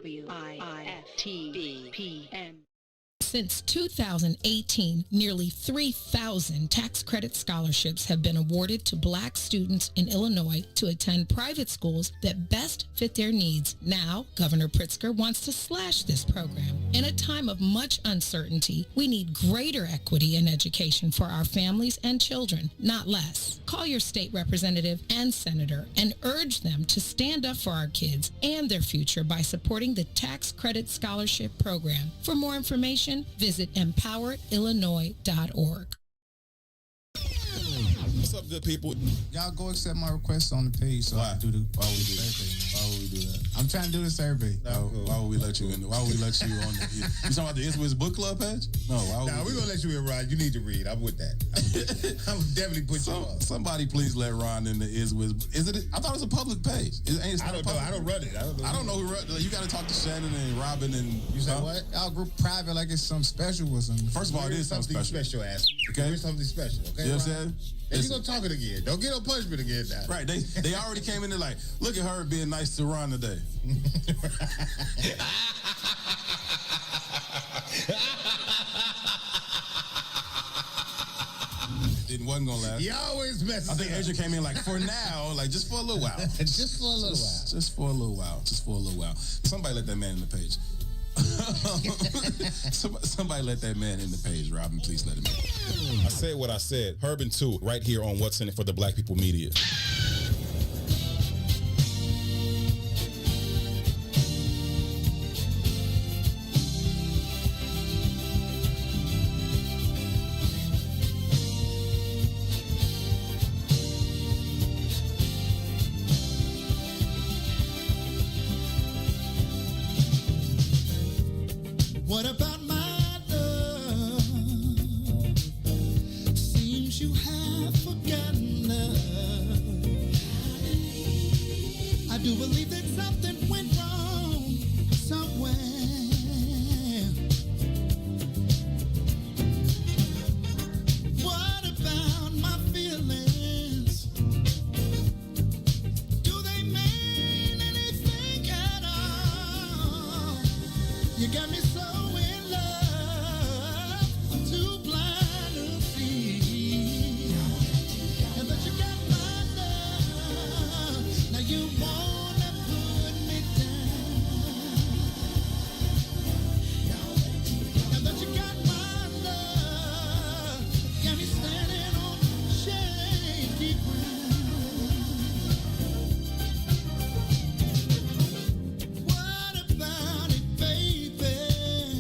WIIFTBP. Since 2018, nearly 3,000 tax credit scholarships have been awarded to Black students in Illinois to attend private schools that best fit their needs. Now, Governor Pritzker wants to slash this program. In a time of much uncertainty, we need greater equity in education for our families and children, not less. Call your state representative and senator and urge them to stand up for our kids and their future by supporting the Tax Credit Scholarship Program. For more information, visit empoweredillinois.org. What's up, good people? Y'all go accept my request on the page so I can do the Why would we do that? survey. Why would we do that? I'm trying to do the survey. Why would we let you in? Why would we let you on the... You talking about the Iswiz Book Club page? No, why would Nah, we're going to let you in, Ron. You need to read. I'm with that. I'm definitely put you on. Somebody please let Ron in the Iswiz. Is it? I thought it was a public page. I don't know. I don't run it. I don't know who run it. You got to talk to Shannon and Robin and... You said what? Y'all group private like it's something special or something. First of all, it is something special. ass. Okay? It's something special. Okay, You know what I'm saying? And you gonna talk it again. Don't get no punishment again now. Right. They already came in there like, look at her being nice to Ron today. It wasn't gonna last. He always messes I think it up. Asia came in like, for now, like just for a little while. Just for a little while. Just for a little while. Just for a little while. Somebody let that man in the page. Somebody let that man in the page, Robin. Please let him in. I said what I said. Herb 2, right here on What's in It for the Black People Media. What about my love? Seems you have forgotten love. I do believe that something went wrong somewhere. What about my feelings? Do they mean anything at all? You got me so in love, I'm too blind to see. And that you got my love, now you wanna put me down. And that you got my love, got me standing on shaky ground. What about it, baby?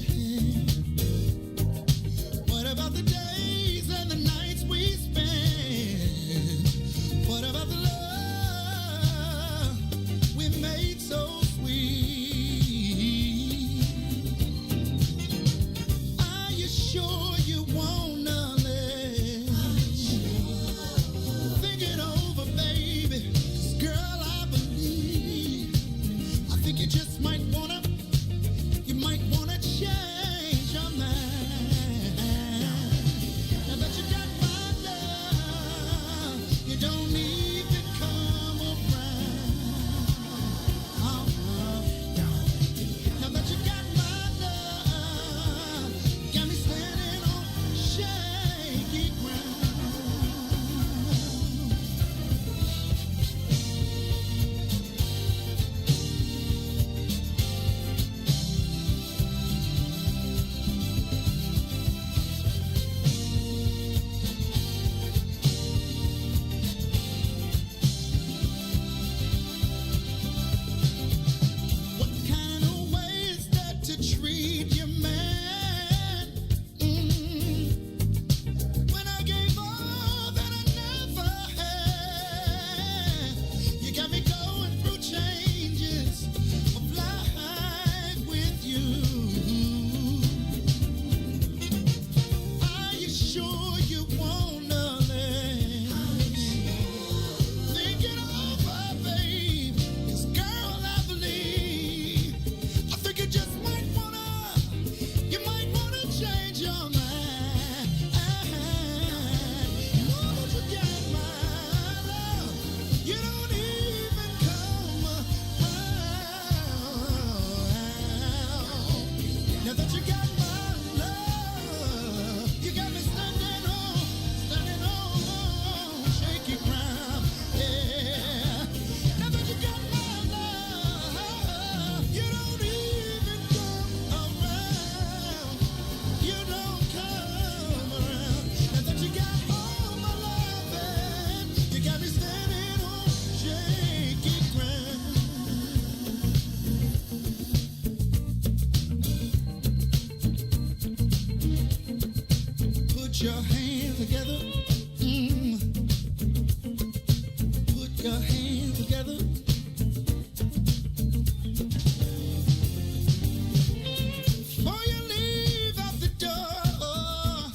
Put your hands together. Put your hands together. Before you leave out the door,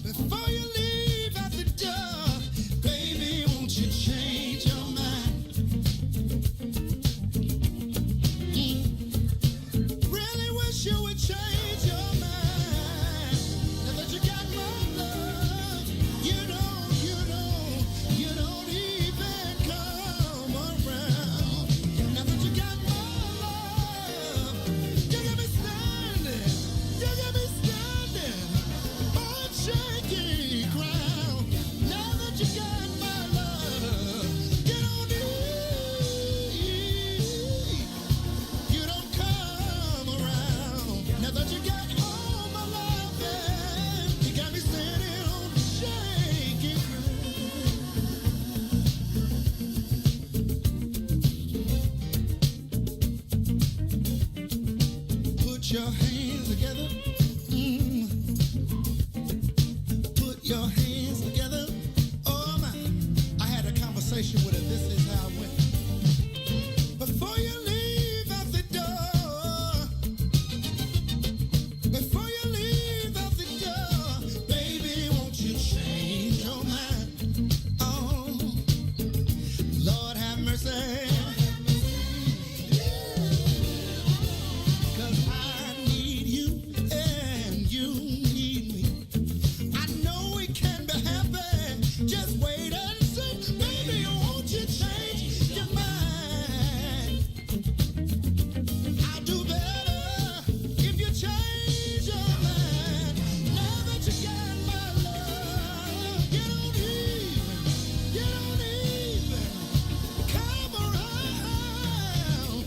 before you leave out the door, baby, won't you change your mind? Really wish you would change your mind. Now that you got my love, you don't even come around. Now that you got my love, you got me standing on shaky ground. Now that you got my love, you don't come around. Now that you got all my love, you got me standing on shaky ground. Put your hands together. Put your hands together. Oh my! I had a conversation with her. This is how it went. Before you leave out the door, before you leave out the door, baby, won't you change your mind? Oh, Lord have mercy. 'Cause I need you and you need me. I know we can be happy. Just wait and see. Baby, won't you change your mind? I'll do better if you change your mind. Now that you got my love, you don't even come around.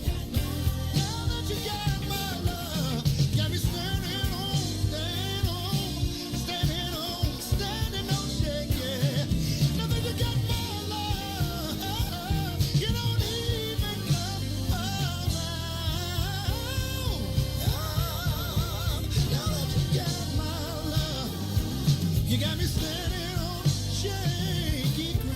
Now that you got my love, got me standing on shaky. Now that you got my love, you don't even come around. Now that you got my love, you got me standing on shaky ground.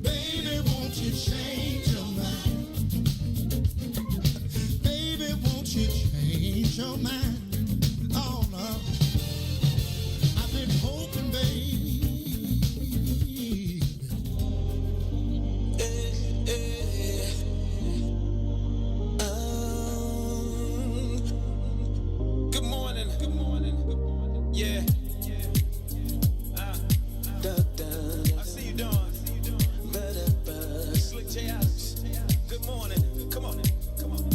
Baby, won't you change your mind? Baby, won't you change your mind? Oh no, I've been hoping, baby. Good morning. Good morning. Yeah. I see you, Dawn. Slick J House. Good morning. Come on. Come on.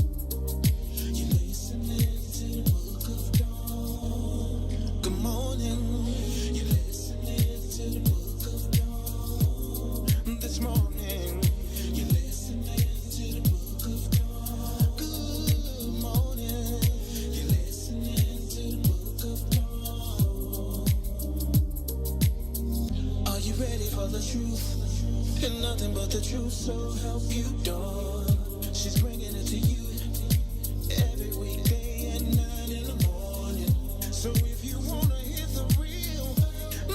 You're listening to the book of Dawn. Good morning. You're listening to the book of Dawn. This morning. You're listening to the book of Dawn. Good morning. You're listening to the book of Dawn. Are you ready for the truth? And nothing but the truth, so help you, Dawn. She's bringing it to you every weekday at 9 in the morning. So if you wanna hear the real,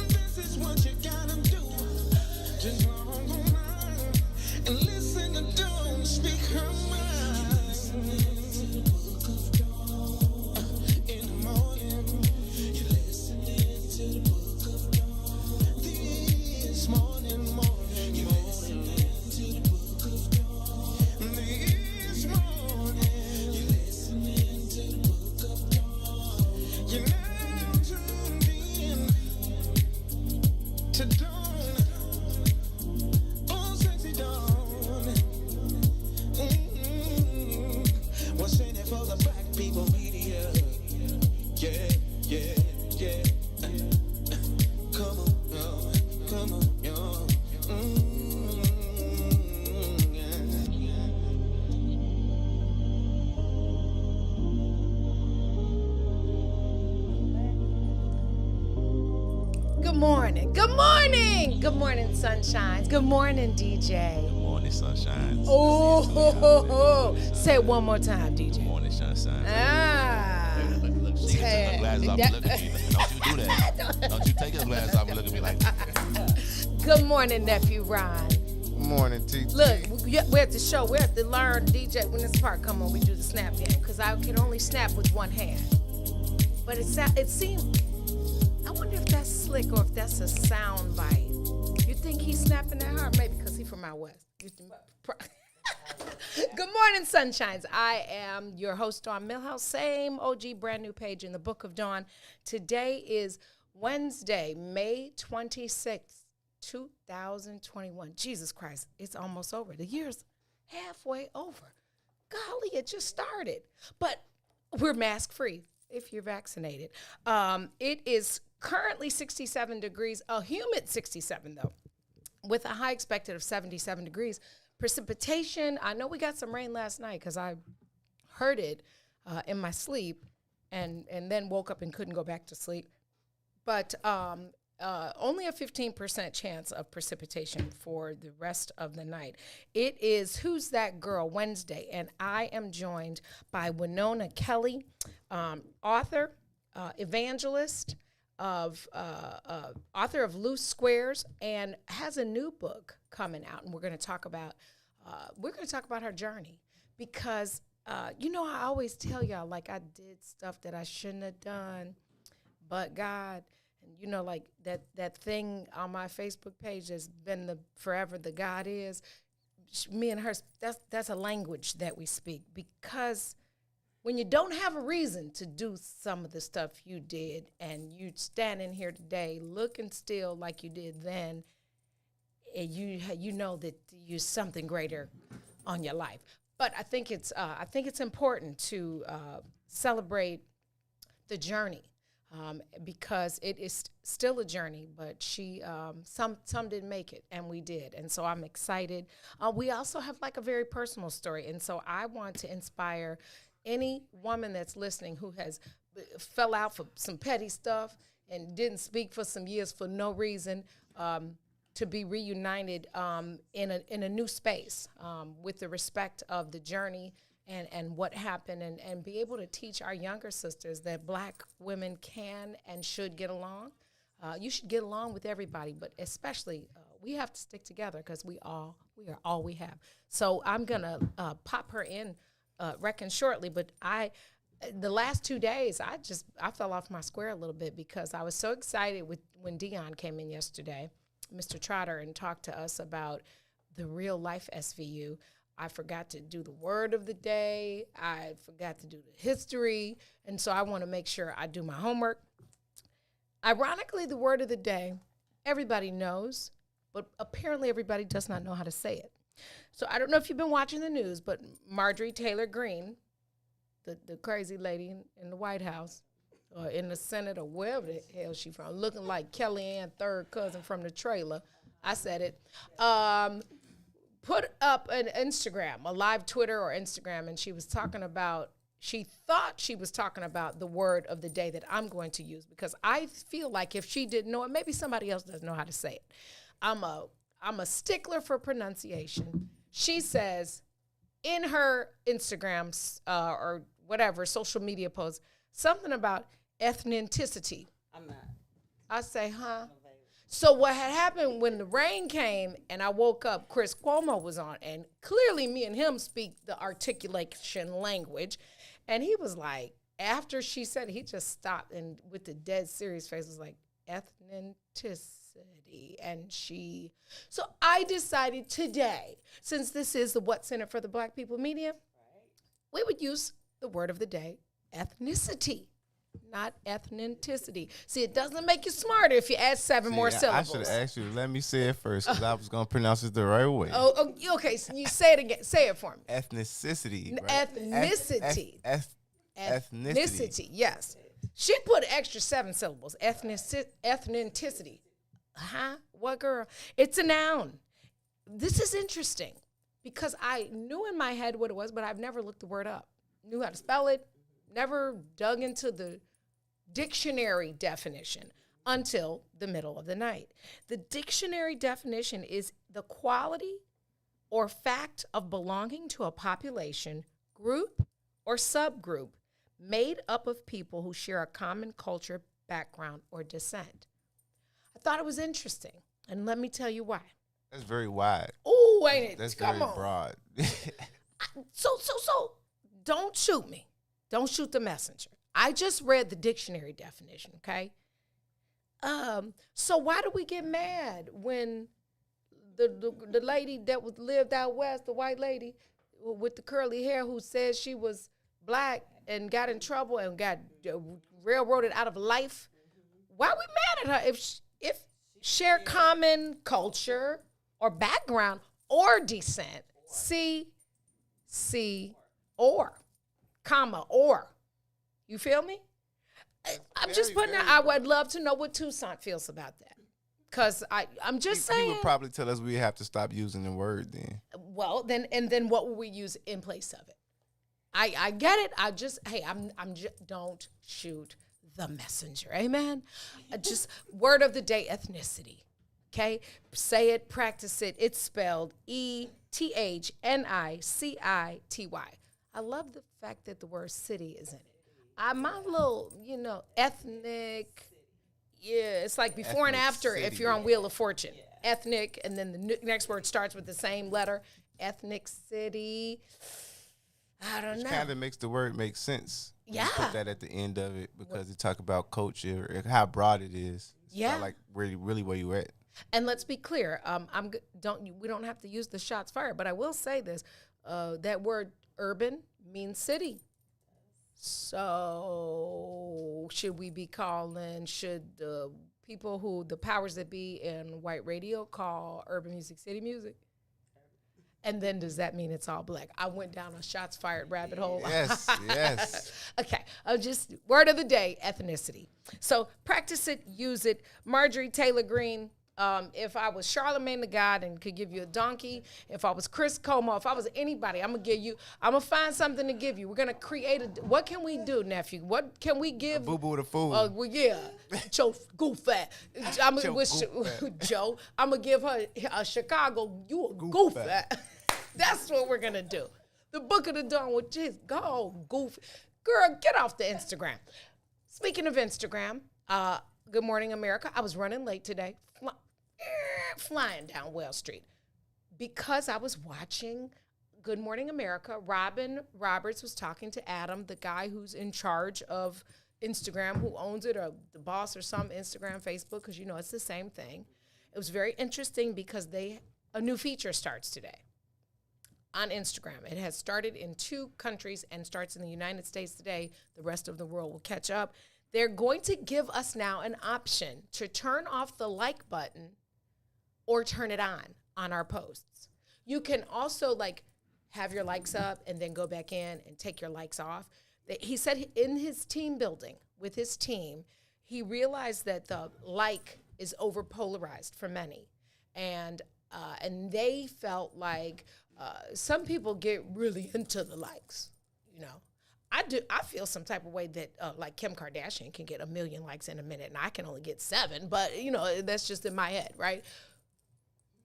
this is what you gotta do. Just log online and listen to Dawn speak her mind. In the morning, you're listening to the book of Dawn. This morning, you're listening to the book of Dawn. This morning, you're listening to the book of Dawn. You're now tuned in to Dawn. Oh, sexy Dawn. What's in it for the black people media? Yeah, yeah, yeah. Come on, y'all. Come on, y'all. Good morning. Good morning. Good morning, sunshines. Good morning, DJ. Good morning, sunshine. Oh, say it one more time, DJ. Good morning, sunshine. Ah. Look, she can take her glasses off and look at me. Don't you do that. Don't you take her glasses off and look at me like that. Good morning, nephew Ron. Morning, T. Look, we're at the show. We have to learn, DJ, when this part come on, we do the snap game. Because I can only snap with one hand. But it seems, I wonder if that's slick or if that's a sound bite. You think he's snapping that hard? Maybe because he's from out west. Good morning, sunshines. I am your host, Dawn Milhouse. Same OG brand new page in the Book of Dawn. Today is Wednesday, May 26th, 2021. Jesus Christ, it's almost over. The year's halfway over. Golly, it just started. But we're mask free if you're vaccinated. It is currently 67 degrees, a humid 67 though, with a high expected of 77 degrees. Precipitation, I know we got some rain last night because I heard it in my sleep and then woke up and couldn't go back to sleep. But only a 15% chance of precipitation for the rest of the night. It is Who's That Girl Wednesday, and I am joined by Winona Kelly, author, evangelist, author of Loose Squares, and has a new book coming out, and we're going to talk about her journey because I always tell y'all, like, I did stuff that I shouldn't have done, but God, and like that thing on my Facebook page has been the forever the God is. Me and her, that's a language that we speak, because when you don't have a reason to do some of the stuff you did and you standing here today looking still like you did then, and you know that you're something greater on your life. But I think it's important to celebrate the journey because it is still a journey. But she some didn't make it, and we did, and so I'm excited. We also have like a very personal story, and so I want to inspire any woman that's listening who has fell out for some petty stuff and didn't speak for some years for no reason, to be reunited in a new space with the respect of the journey and what happened, and be able to teach our younger sisters that Black women can and should get along. You should get along with everybody, but especially we have to stick together because we are all we have. So I'm gonna pop her in. Reckon shortly, but the last 2 days, I fell off my square a little bit because I was so excited when Dion came in yesterday, Mr. Trotter, and talked to us about the real life SVU. I forgot to do the word of the day. I forgot to do the history, and so I want to make sure I do my homework. Ironically, the word of the day, everybody knows, but apparently everybody does not know how to say it. So I don't know if you've been watching the news, but Marjorie Taylor Greene, the crazy lady in the White House, or in the Senate, or wherever the hell she's from, looking like Kellyanne, third cousin from the trailer, I said it, put up an Instagram, a live Twitter or Instagram, and she thought she was talking about the word of the day that I'm going to use, because I feel like if she didn't know it, maybe somebody else doesn't know how to say it. I'm a stickler for pronunciation. She says in her Instagram or whatever social media post something about ethnicity. I'm not. I say, huh? So what had happened when the rain came and I woke up, Chris Cuomo was on, and clearly me and him speak the articulation language, and he was like, after she said it, he just stopped and with the dead serious face was like, ethnicity. And so I decided today, since this is the What's in It for the Black People Media, we would use the word of the day, ethnicity, not ethnicity. See, it doesn't make you smarter if you add seven more syllables. I should have asked you to let me say it first, because I was going to pronounce it the right way. Oh, okay. So you say it again. Say it for me. Ethnicity. Right? Ethnicity. Ethnicity. Yes. She put extra 7 syllables. Ethnicity. Huh? What, girl? It's a noun. This is interesting because I knew in my head what it was, but I've never looked the word up. Knew how to spell it, never dug into the dictionary definition. until the middle of the night. The dictionary definition is the quality or fact of belonging to a population, group, or subgroup made up of people who share a common culture, background, or descent. I thought it was interesting, and let me tell you why. That's very wide. Ooh, ain't it? That's Come very on. broad. So, don't shoot me. Don't shoot the messenger. I just read the dictionary definition, okay? So why do we get mad when the lady that lived out west, the white lady with the curly hair who says she was black and got in trouble and got railroaded out of life? Why are we mad at her if share common culture or background or descent? Or, comma, or. You feel me? I'm just putting out, I would love to know what Toussaint feels about that. Because I'm just saying. He would probably tell us we have to stop using the word then. Well, then what will we use in place of it? I get it. Don't shoot the messenger. Amen. Just word of the day, ethnicity. Okay? Say it, practice it. It's spelled ETHNICITY. I love the fact that the word city is in it. My little, ethnic, it's like before and after if you're on Wheel of Fortune. Ethnic, and then the next word starts with the same letter. Ethnic city. I don't know. It kind of makes the word make sense. Yeah. You put that at the end of it because you talk about culture and how broad it is. It's not like really where you at. And let's be clear. We don't have to use the shots fired, but I will say this: that word urban means city. So should the people who the powers that be in white radio call urban music city music? And then does that mean it's all black? I went down a shots fired rabbit hole. Yes. Okay, just word of the day, ethnicity. So practice it, use it. Marjorie Taylor Greene, if I was Charlemagne the God and could give you a donkey, if I was Chris Como, if I was anybody, I'm gonna find something to give you. We're gonna create what can we do, nephew? What can we give? Boo-boo the fool. Well, yeah, Joe Goofat. Joe, I'm gonna give her a Chicago, you a Goofat. That's what we're gonna do. The Book of the Dawn with his Goofy. Girl, get off the Instagram. Speaking of Instagram, Good Morning America, I was running late today, flying down Wells Street because I was watching Good Morning America. Robin Roberts was talking to Adam, the guy who's in charge of Instagram, who owns it, or the boss or some Instagram, Facebook, because it's the same thing. It was very interesting because a new feature starts today on Instagram. It has started in 2 countries and starts in the United States today. The rest of the world will catch up. They're going to give us now an option to turn off the like button or turn it on our posts. You can also have your likes up and then go back in and take your likes off. He said in his team building with his team, he realized that the like is overpolarized for many. And they felt like some people get really into the likes, I feel some type of way that like Kim Kardashian can get 1 million likes in a minute and I can only get 7, but that's just in my head, right?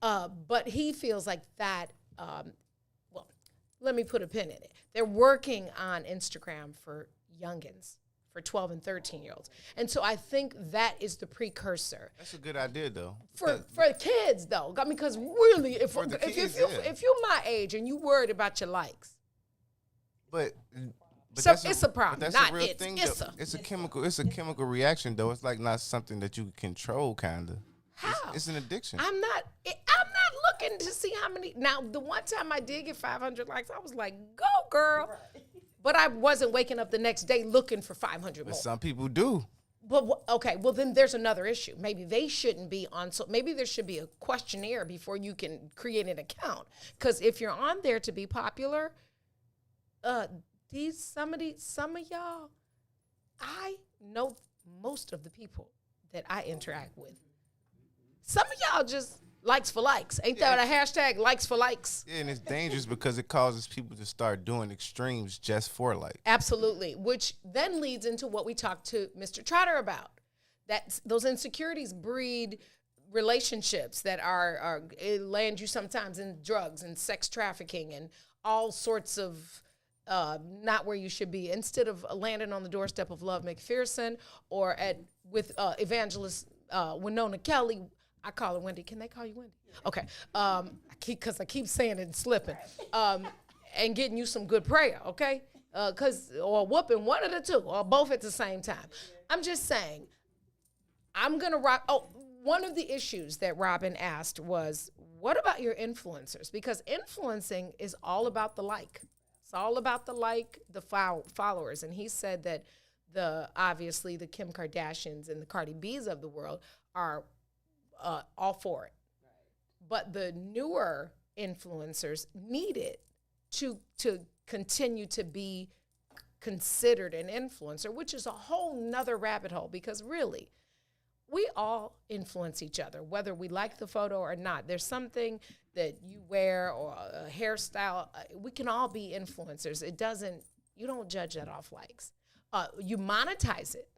But he feels like that, let me put a pin in it. They're working on Instagram for youngins, for 12 and 13-year-olds. And so I think that is the precursor. That's a good idea, though. For kids, though. I mean, because really, if you're my age and you worried about your likes. But so it's a problem. That's not a real it's, thing. it's Though. It's a chemical reaction, though. It's like not something that you can control, kind of. How? It's an addiction. I'm not looking to see how many. Now, the one time I did get 500 likes, I was like, go, girl. Right. But I wasn't waking up the next day looking for 500 more. But some people do. But, okay, well, then there's another issue. Maybe they shouldn't be on. So maybe there should be a questionnaire before you can create an account. Because if you're on there to be popular, some of y'all, I know most of the people that I interact with. Some of y'all just likes for likes. Ain't that a hashtag, likes for likes? Yeah, and it's dangerous because it causes people to start doing extremes just for likes. Absolutely, which then leads into what we talked to Mr. Trotter about. those insecurities breed relationships that are land you sometimes in drugs and sex trafficking and all sorts of not where you should be. Instead of landing on the doorstep of Love McPherson or with evangelist Winona Kelly, I call her Wendy. Can they call you Wendy? Okay, because I keep saying it and slipping, and getting you some good prayer, okay? Or whooping, one of the two, or both at the same time. I'm just saying, I'm gonna rock. Oh, one of the issues that Robin asked was, what about your influencers? Because influencing is all about the like. It's all about the like, the followers. And he said that obviously the Kim Kardashians and the Cardi B's of the world are all for it. Right. But the newer influencers need it to continue to be considered an influencer, which is a whole nother rabbit hole, because really, we all influence each other, whether we like the photo or not. There's something that you wear or a hairstyle. We can all be influencers. You don't judge that off likes. You monetize it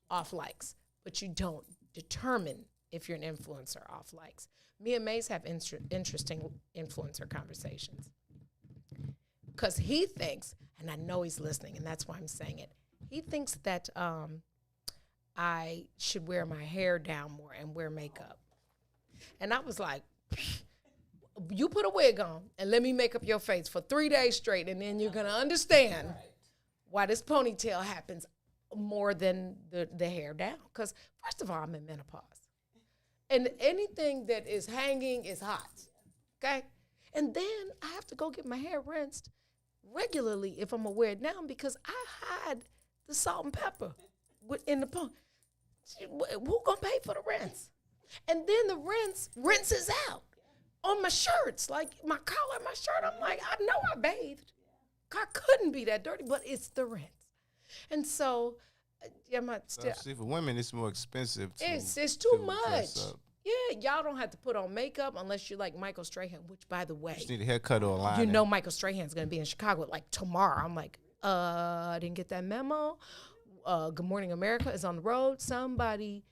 off likes, but you don't determine if you're an influencer off likes. Me and Maze have interesting influencer conversations. Because he thinks, and I know he's listening, and that's why I'm saying it, he thinks that I should wear my hair down more and wear makeup. And I was like, you put a wig on and let me make up your face for 3 days straight, and then you're going to understand why this ponytail happens more than the hair down. Because first of all, I'm in menopause. And anything that is hanging is hot, okay? And then I have to go get my hair rinsed regularly if I'm going to wear it down, because I hide the salt and pepper in the pony. Who gonna pay for the rinse? And then the rinse rinses out on my shirts, like my collar, my shirt. I'm like, I know I bathed. I couldn't be that dirty, but it's the rinse. And so, see, for women, it's more expensive. It's too much. Yeah, y'all don't have to put on makeup unless you like Michael Strahan, which, by the way, you just need a haircut or a line. You know Michael Strahan's gonna be in Chicago like tomorrow. I'm like, I didn't get that memo. Good Morning America is on the road. Somebody,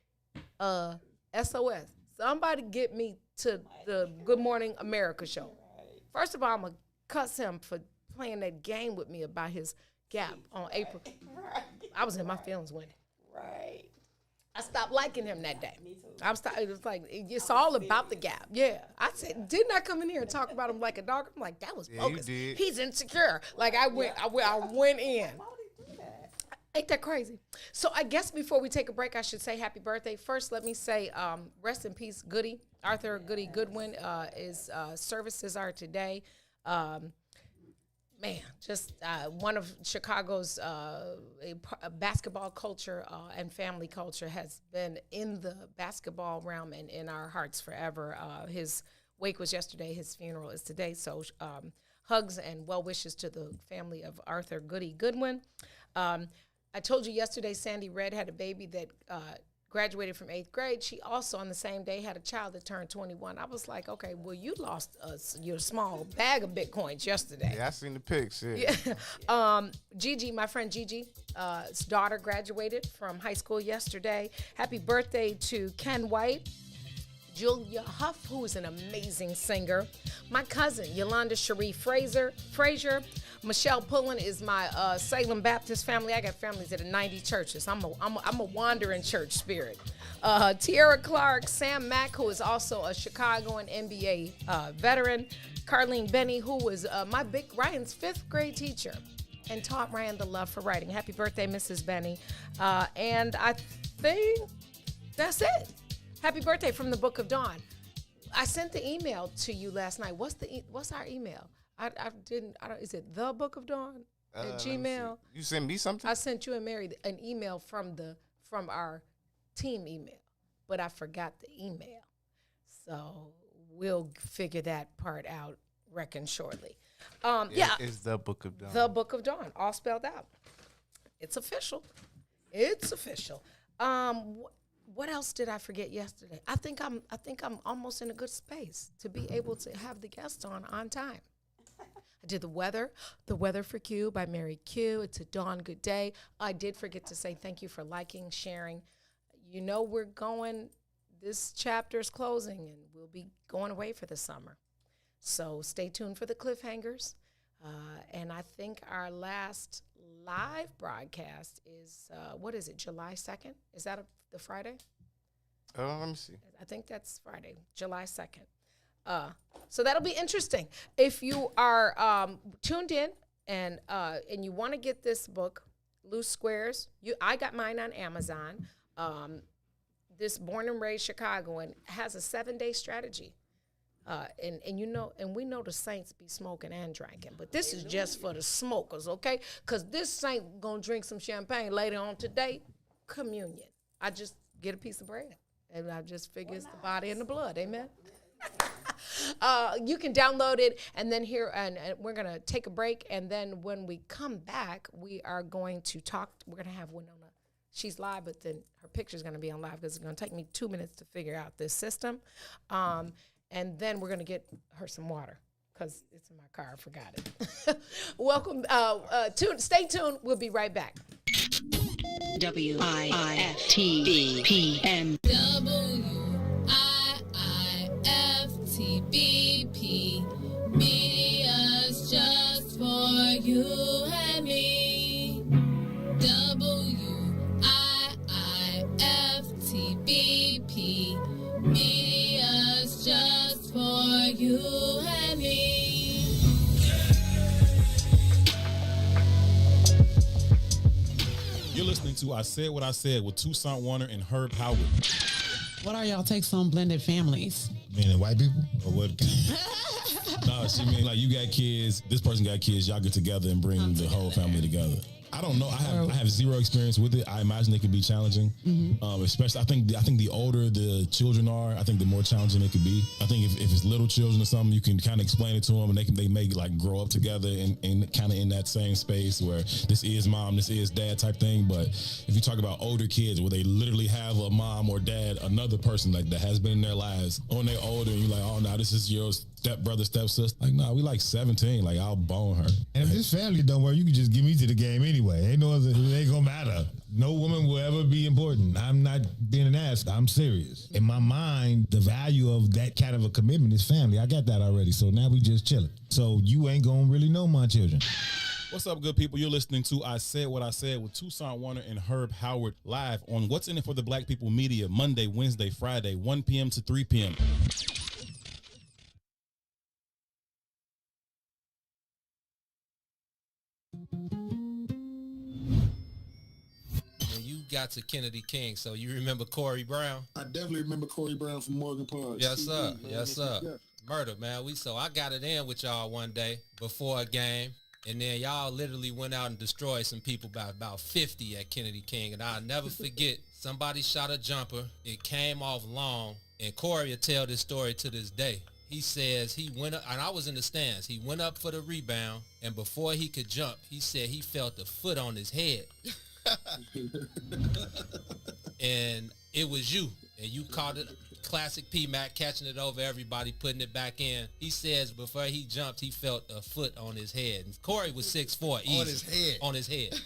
SOS. Somebody get me to the Good Morning America show. First of all, I'm going to cuss him for playing that game with me about his gap on April. Right. I was in my feelings with it. Right. I stopped liking him that day. Me too. It was like, it's all about the gap. Yeah. I said, didn't I come in here and talk about him like a dog? I'm like, that was bogus. He's insecure. Like I went in. Ain't that crazy? So I guess before we take a break, I should say happy birthday. First, let me say rest in peace, Goody. Arthur Goody Goodwin. His services are today. One of Chicago's basketball culture and family culture has been in the basketball realm and in our hearts forever. His wake was yesterday. His funeral is today. So hugs and well wishes to the family of Arthur Goody Goodwin. I told you yesterday Sandy Red had a baby that graduated from 8th grade. She also on the same day had a child that turned 21. I was like, okay, well, you lost your small bag of Bitcoins yesterday. Yeah, I seen the pics, yeah. Gigi, my friend Gigi's daughter graduated from high school yesterday. Happy birthday to Ken White. Julia Huff, who is an amazing singer. My cousin, Yolanda Cherie Frazier. Michelle Pullen is my Salem Baptist family. I got families at 90 churches. I'm a wandering church spirit. Tierra Clark, Sam Mack, who is also a Chicago and NBA veteran. Carlene Benny, who was Ryan's 5th grade teacher and taught Ryan the love for writing. Happy birthday, Mrs. Benny. And I think that's it. Happy birthday from the Book of Dawn. I sent the email to you last night. What's our email? Is it the Book of Dawn at Gmail? You sent me something? I sent you and Mary an email from our team email, but I forgot the email. So we'll figure that part out, reckon shortly. It's the Book of Dawn. The Book of Dawn, all spelled out. It's official. What else did I forget yesterday? I think I'm almost in a good space to be able to have the guest on time. I did the weather for Q by Mary Q. It's a Dawn good day. I did forget to say thank you for liking, sharing. we're going, this chapter is closing and we'll be going away for the summer. So stay tuned for the cliffhangers. And I think our last live broadcast is, what is it, July 2nd? Is that the Friday? Let me see. I think that's Friday, July 2nd. So that'll be interesting. If you are tuned in and you want to get this book, Loose Squares, I got mine on Amazon. This Born and Raised Chicagoan has a 7-day strategy. And we know the saints be smoking and drinking, but this is just for the smokers, okay? Because this saint gonna drink some champagne later on today, communion. I just get a piece of bread, and I just figure it's the body and the blood, amen? You can download it, and then and we're gonna take a break, and then when we come back, we are going to talk. We're gonna have Winona. She's live, but then her picture's gonna be on live because it's gonna take me 2 minutes to figure out this system. And then we're going to get her some water because it's in my car. I forgot it. Welcome. Stay tuned. We'll be right back. WIIFTBP. WIIFTBP. Media's just for you and me. WIIFTBP. Media's just for you and me. You're listening to I Said What I Said with Toussaint Warner and Herb Howard. What are y'all takes on blended families? Meaning white people? Or what? No, she mean like you got kids, this person got kids, y'all get together and bring the whole family together. I don't know. I have zero experience with it. I imagine it could be challenging. Especially, I think the older the children are, I think the more challenging it could be. I think if it's little children or something, you can kind of explain it to them, and they may like grow up together and kind of in that same space where this is mom, this is dad type thing. But if you talk about older kids where they literally have a mom or dad, another person like that has been in their lives, when they're older, and you're like, oh, now this is your stepbrother, stepsister. Like, nah, we like 17. Like, I'll bone her. And if this family don't work, you can just give me to the game anyway. Ain't no other, it ain't gonna matter. No woman will ever be important. I'm not being an ass. I'm serious. In my mind, the value of that kind of a commitment is family. I got that already. So now we just chilling. So you ain't gonna really know my children. What's up, good people? You're listening to I Said What I Said with Toussaint Warner and Herb Howard live on What's In It for the Black People Media, Monday, Wednesday, Friday, 1 p.m. to 3 p.m. Got to Kennedy King, so you remember Corey Brown? I definitely remember Corey Brown from Morgan Park. Yes, sir. Yes, sir. Yeah. Murder, man. So I got it in with y'all one day before a game, and then y'all literally went out and destroyed some people by about 50 at Kennedy King, and I'll never forget, somebody shot a jumper. It came off long, and Corey will tell this story to this day. He says he went up, and I was in the stands. He went up for the rebound, and before he could jump, he said he felt a foot on his head. And it was you, and you caught it. Classic P-Mac catching it over everybody, putting it back in. He says before he jumped, he felt a foot on his head. And Corey was 6'4", easy. On his head. On his head.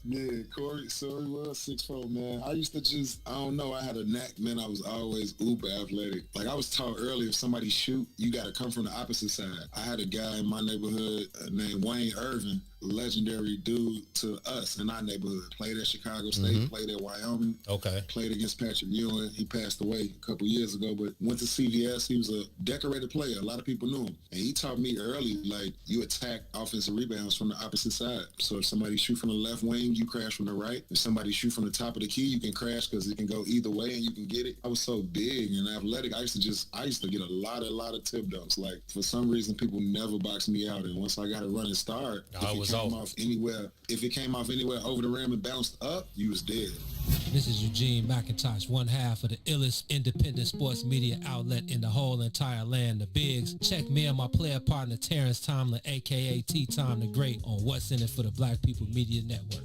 Yeah, Corey, so he was 6'4", man. I used to just, I don't know, I had a knack, man. I was always uber athletic. Like I was taught early, if somebody shoot, you got to come from the opposite side. I had a guy in my neighborhood named Wayne Irvin, legendary dude to us in our neighborhood. Played at Chicago State, played at Wyoming. Okay. Played against Patrick Ewing. He passed away a couple years ago, but went to CVS. He was a decorated player. A lot of people knew him. And he taught me early, like, you attack offensive rebounds from the opposite side. So if somebody shoot from the left wing, you crash from the right. If somebody shoot from the top of the key, you can crash because it can go either way and you can get it. I was so big and athletic. I used to get a lot of tip dunks. Like, for some reason, people never boxed me out. And once I got a running start, if it came off anywhere over the rim and bounced up, you was dead. This is Eugene McIntosh, one half of the illest independent sports media outlet in the whole entire land, the Bigs. Check me and my player partner Terrence Tomlin, a.k.a. T-Tom the Great, on What's In It for the Black People Media Network.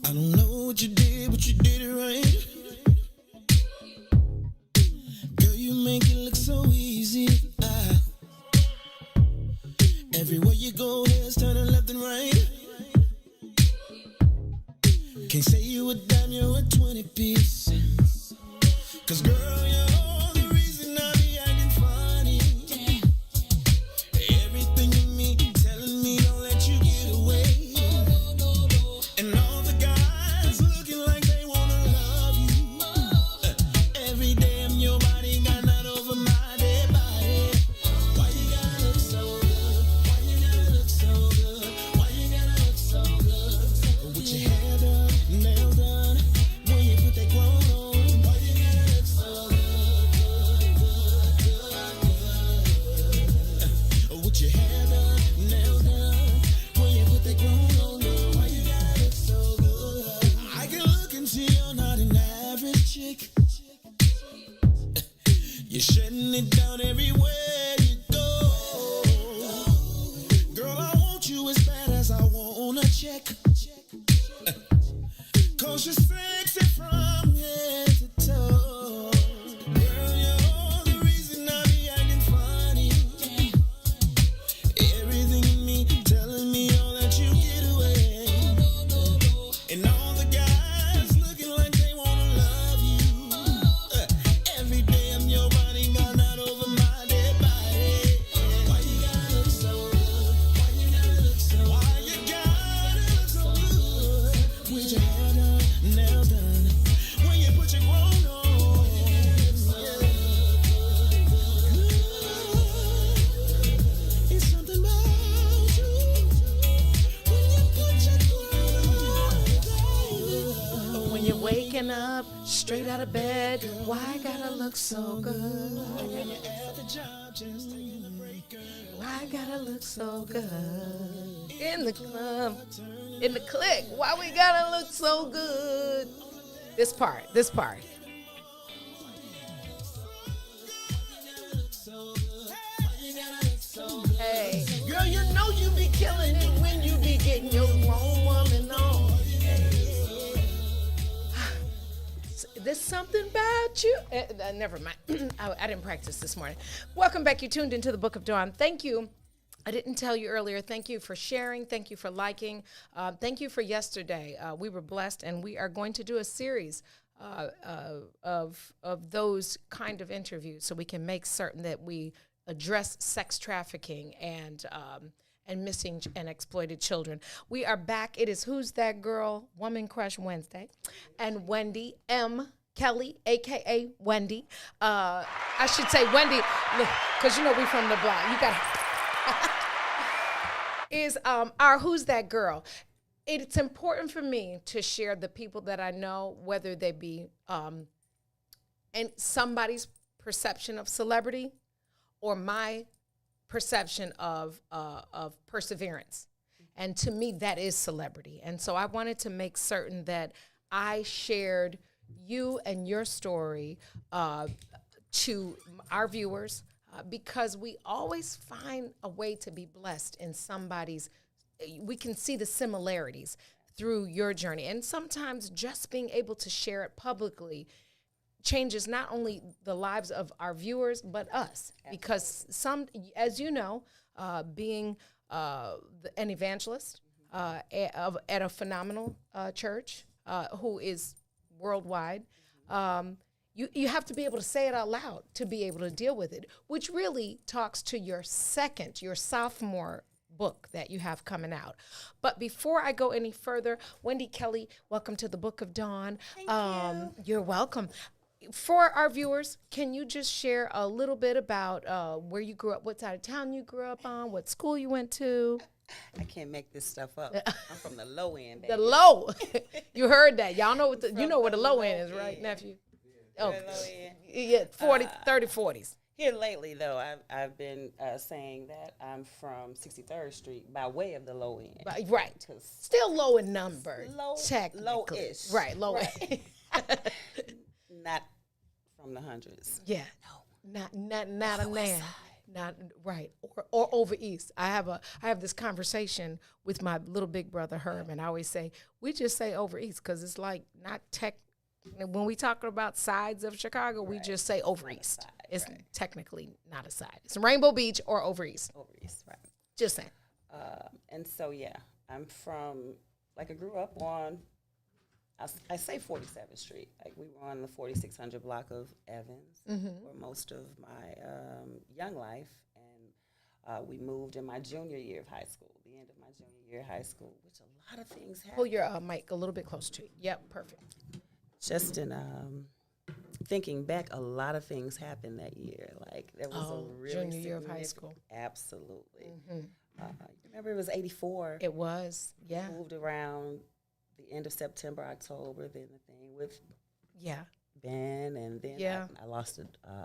I don't know what you did, but you did it right. Girl, you make it look so you go, heads turning left and right. Can't say you a dime, you're a 20 piece. Cause girl, you're the reason I be acting funny. Everything in me telling me don't let you get away. And all the guys looking like they wanna love you. Every day I'm your body, got not over my dead body. Why you gotta look so good? Why you gotta look so good? Why you gotta look so good? With your hair done, nails done, when you put that grown on. Why you gotta look so good, with your hair done, nails done, when you put that grown on. Why you gotta look so good? I can look and see you're not an average chick. You're shutting it down everywhere you go. Girl, I want you as bad as I want a check. Cause you're sexy from head to toe. Girl, you're the reason I be acting funny. Everything in me telling me all that you get away. And all the guys looking like they wanna love you. Every day I'm your body, got not over my dead body. Why you gotta look so good? Why you gotta look so good? Why you gotta look so good? With your hair done, nails done, when you put your grown on. It's something about you when you put your grown on. When you're waking up straight out of bed, why gotta look so good? Why gotta look so good? In the club, in the clique, why we gotta look so good? This part. Hey, girl, you know you be killing it when you be getting your grown woman on. Hey. There's something about you. Never mind. I didn't practice this morning. Welcome back. You tuned into the Book of Dawn. Thank you. I didn't tell you earlier. Thank you for sharing. Thank you for liking. Thank you for yesterday. We were blessed, and we are going to do a series of those kind of interviews so we can make certain that we address sex trafficking and missing and exploited children. We are back. It is Who's That Girl? Woman Crush Wednesday. And Wendy M. Kelly, a.k.a. Wendy. I should say Wendy, because you know we from the block. You got is our Who's That Girl. It's important for me to share the people that I know, whether they be and somebody's perception of celebrity or my perception of perseverance. And to me, that is celebrity. And so I wanted to make certain that I shared you and your story to our viewers because we always find a way to be blessed in somebody's, we can see the similarities through your journey. And sometimes just being able to share it publicly changes not only the lives of our viewers, but us. Absolutely. Because some, as you know, being an evangelist at a phenomenal church who is worldwide, you have to be able to say it out loud to be able to deal with it, which really talks to your sophomore book that you have coming out. But before I go any further, Wendy Kelly, welcome to the Book of Dawn. Thank you. You're welcome. For our viewers, can you just share a little bit about where you grew up, what side of town you grew up on, what school you went to? I can't make this stuff up. I'm from the low end, baby. The low. You heard that. Y'all know what you know what the low end is, right, nephew? Oh, yeah, 30, 40s. Here lately, though, I've been saying that I'm from 63rd Street by way of the low end. Right. Still low in number, technically. Low-ish. Right, low-ish. Not from the hundreds. Yeah. No. Not a man. Not right. Or over east. I have this conversation with my little big brother Herb, and I always say, we just say over east because it's like not tech. When we talk about sides of Chicago, we just say over east. It's technically not a side. It's Rainbow Beach or over east. Over east, right. Just saying. And so, yeah, I'm from, like, I grew up on, I say 47th Street. Like, we were on the 4600 block of Evans for most of my young life. And we moved in my junior year of high school, the end of my junior year of high school, which a lot of things happened. Pull your mic a little bit closer to you. Yep, perfect. Just in thinking back, a lot of things happened that year. Like, there was a really junior year of high school. Absolutely. Remember, it was 84. It was, yeah. We moved around the end of September, October, then the thing with Ben, and then I lost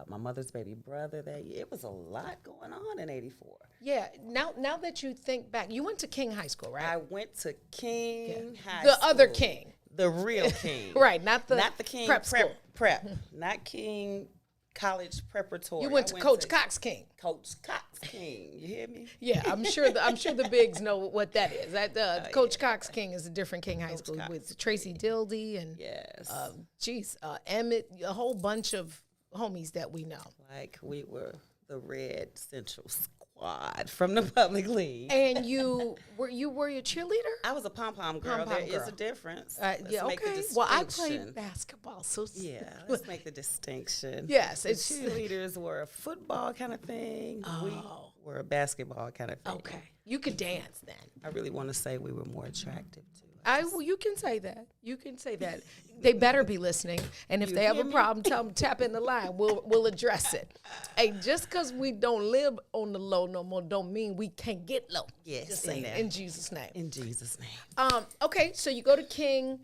my mother's baby brother that year. It was a lot going on in 84. Yeah, now that you think back, you went to King High School, right? I went to King High the School. The other King. The real King. Right, not the King prep, not King College Preparatory. You went to Coach Cox King. Coach Cox King. You hear me? Yeah, I'm sure the bigs know what that is. That Coach Cox King is a different King High School with Tracy Dildy and Emmett, a whole bunch of homies that we know. Like, we were the Red Central Squad from the public league. And you were your cheerleader? I was a pom-pom girl. There is a difference. Okay. Well, I played basketball, so let's make the distinction. Yes, the cheerleaders were a football kind of thing. We were a basketball kind of thing. Okay, you could dance then. I really want to say we were more attractive too. Well, you can say that. You can say that. They better be listening, and if they have a problem, tell them tap in the line. We'll address it. Hey, just because we don't live on the low no more, don't mean we can't get low. Yes, just saying in Jesus' name. In Jesus' name. Okay, so you go to King.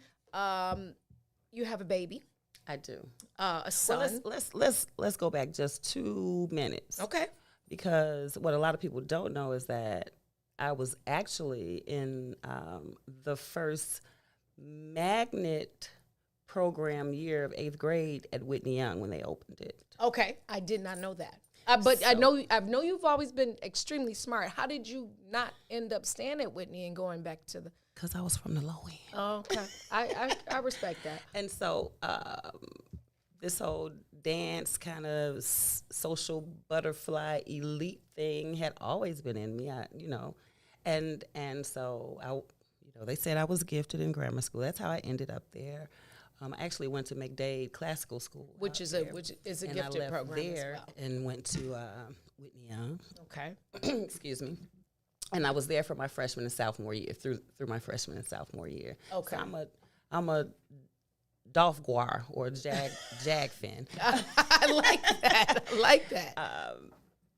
You have a baby. I do. A son. Well, let's go back just 2 minutes. Okay. Because what a lot of people don't know is that I was actually in the first magnet program year of 8th grade at Whitney Young when they opened it. Okay, I did not know that. But I know you've always been extremely smart. How did you not end up staying at Whitney and going back to the? Because I was from the low end. Oh, okay, I respect that. And so this whole dance kind of social butterfly elite thing had always been in me. And so they said I was gifted in grammar school. That's how I ended up there. I actually went to McDade Classical School, which is a gifted program there as well. And went to Whitney Young. Okay, excuse me. And I was there for my freshman and sophomore year through my freshman and sophomore year. Okay, so I'm a Dolph Guar or Jag fan. I like that.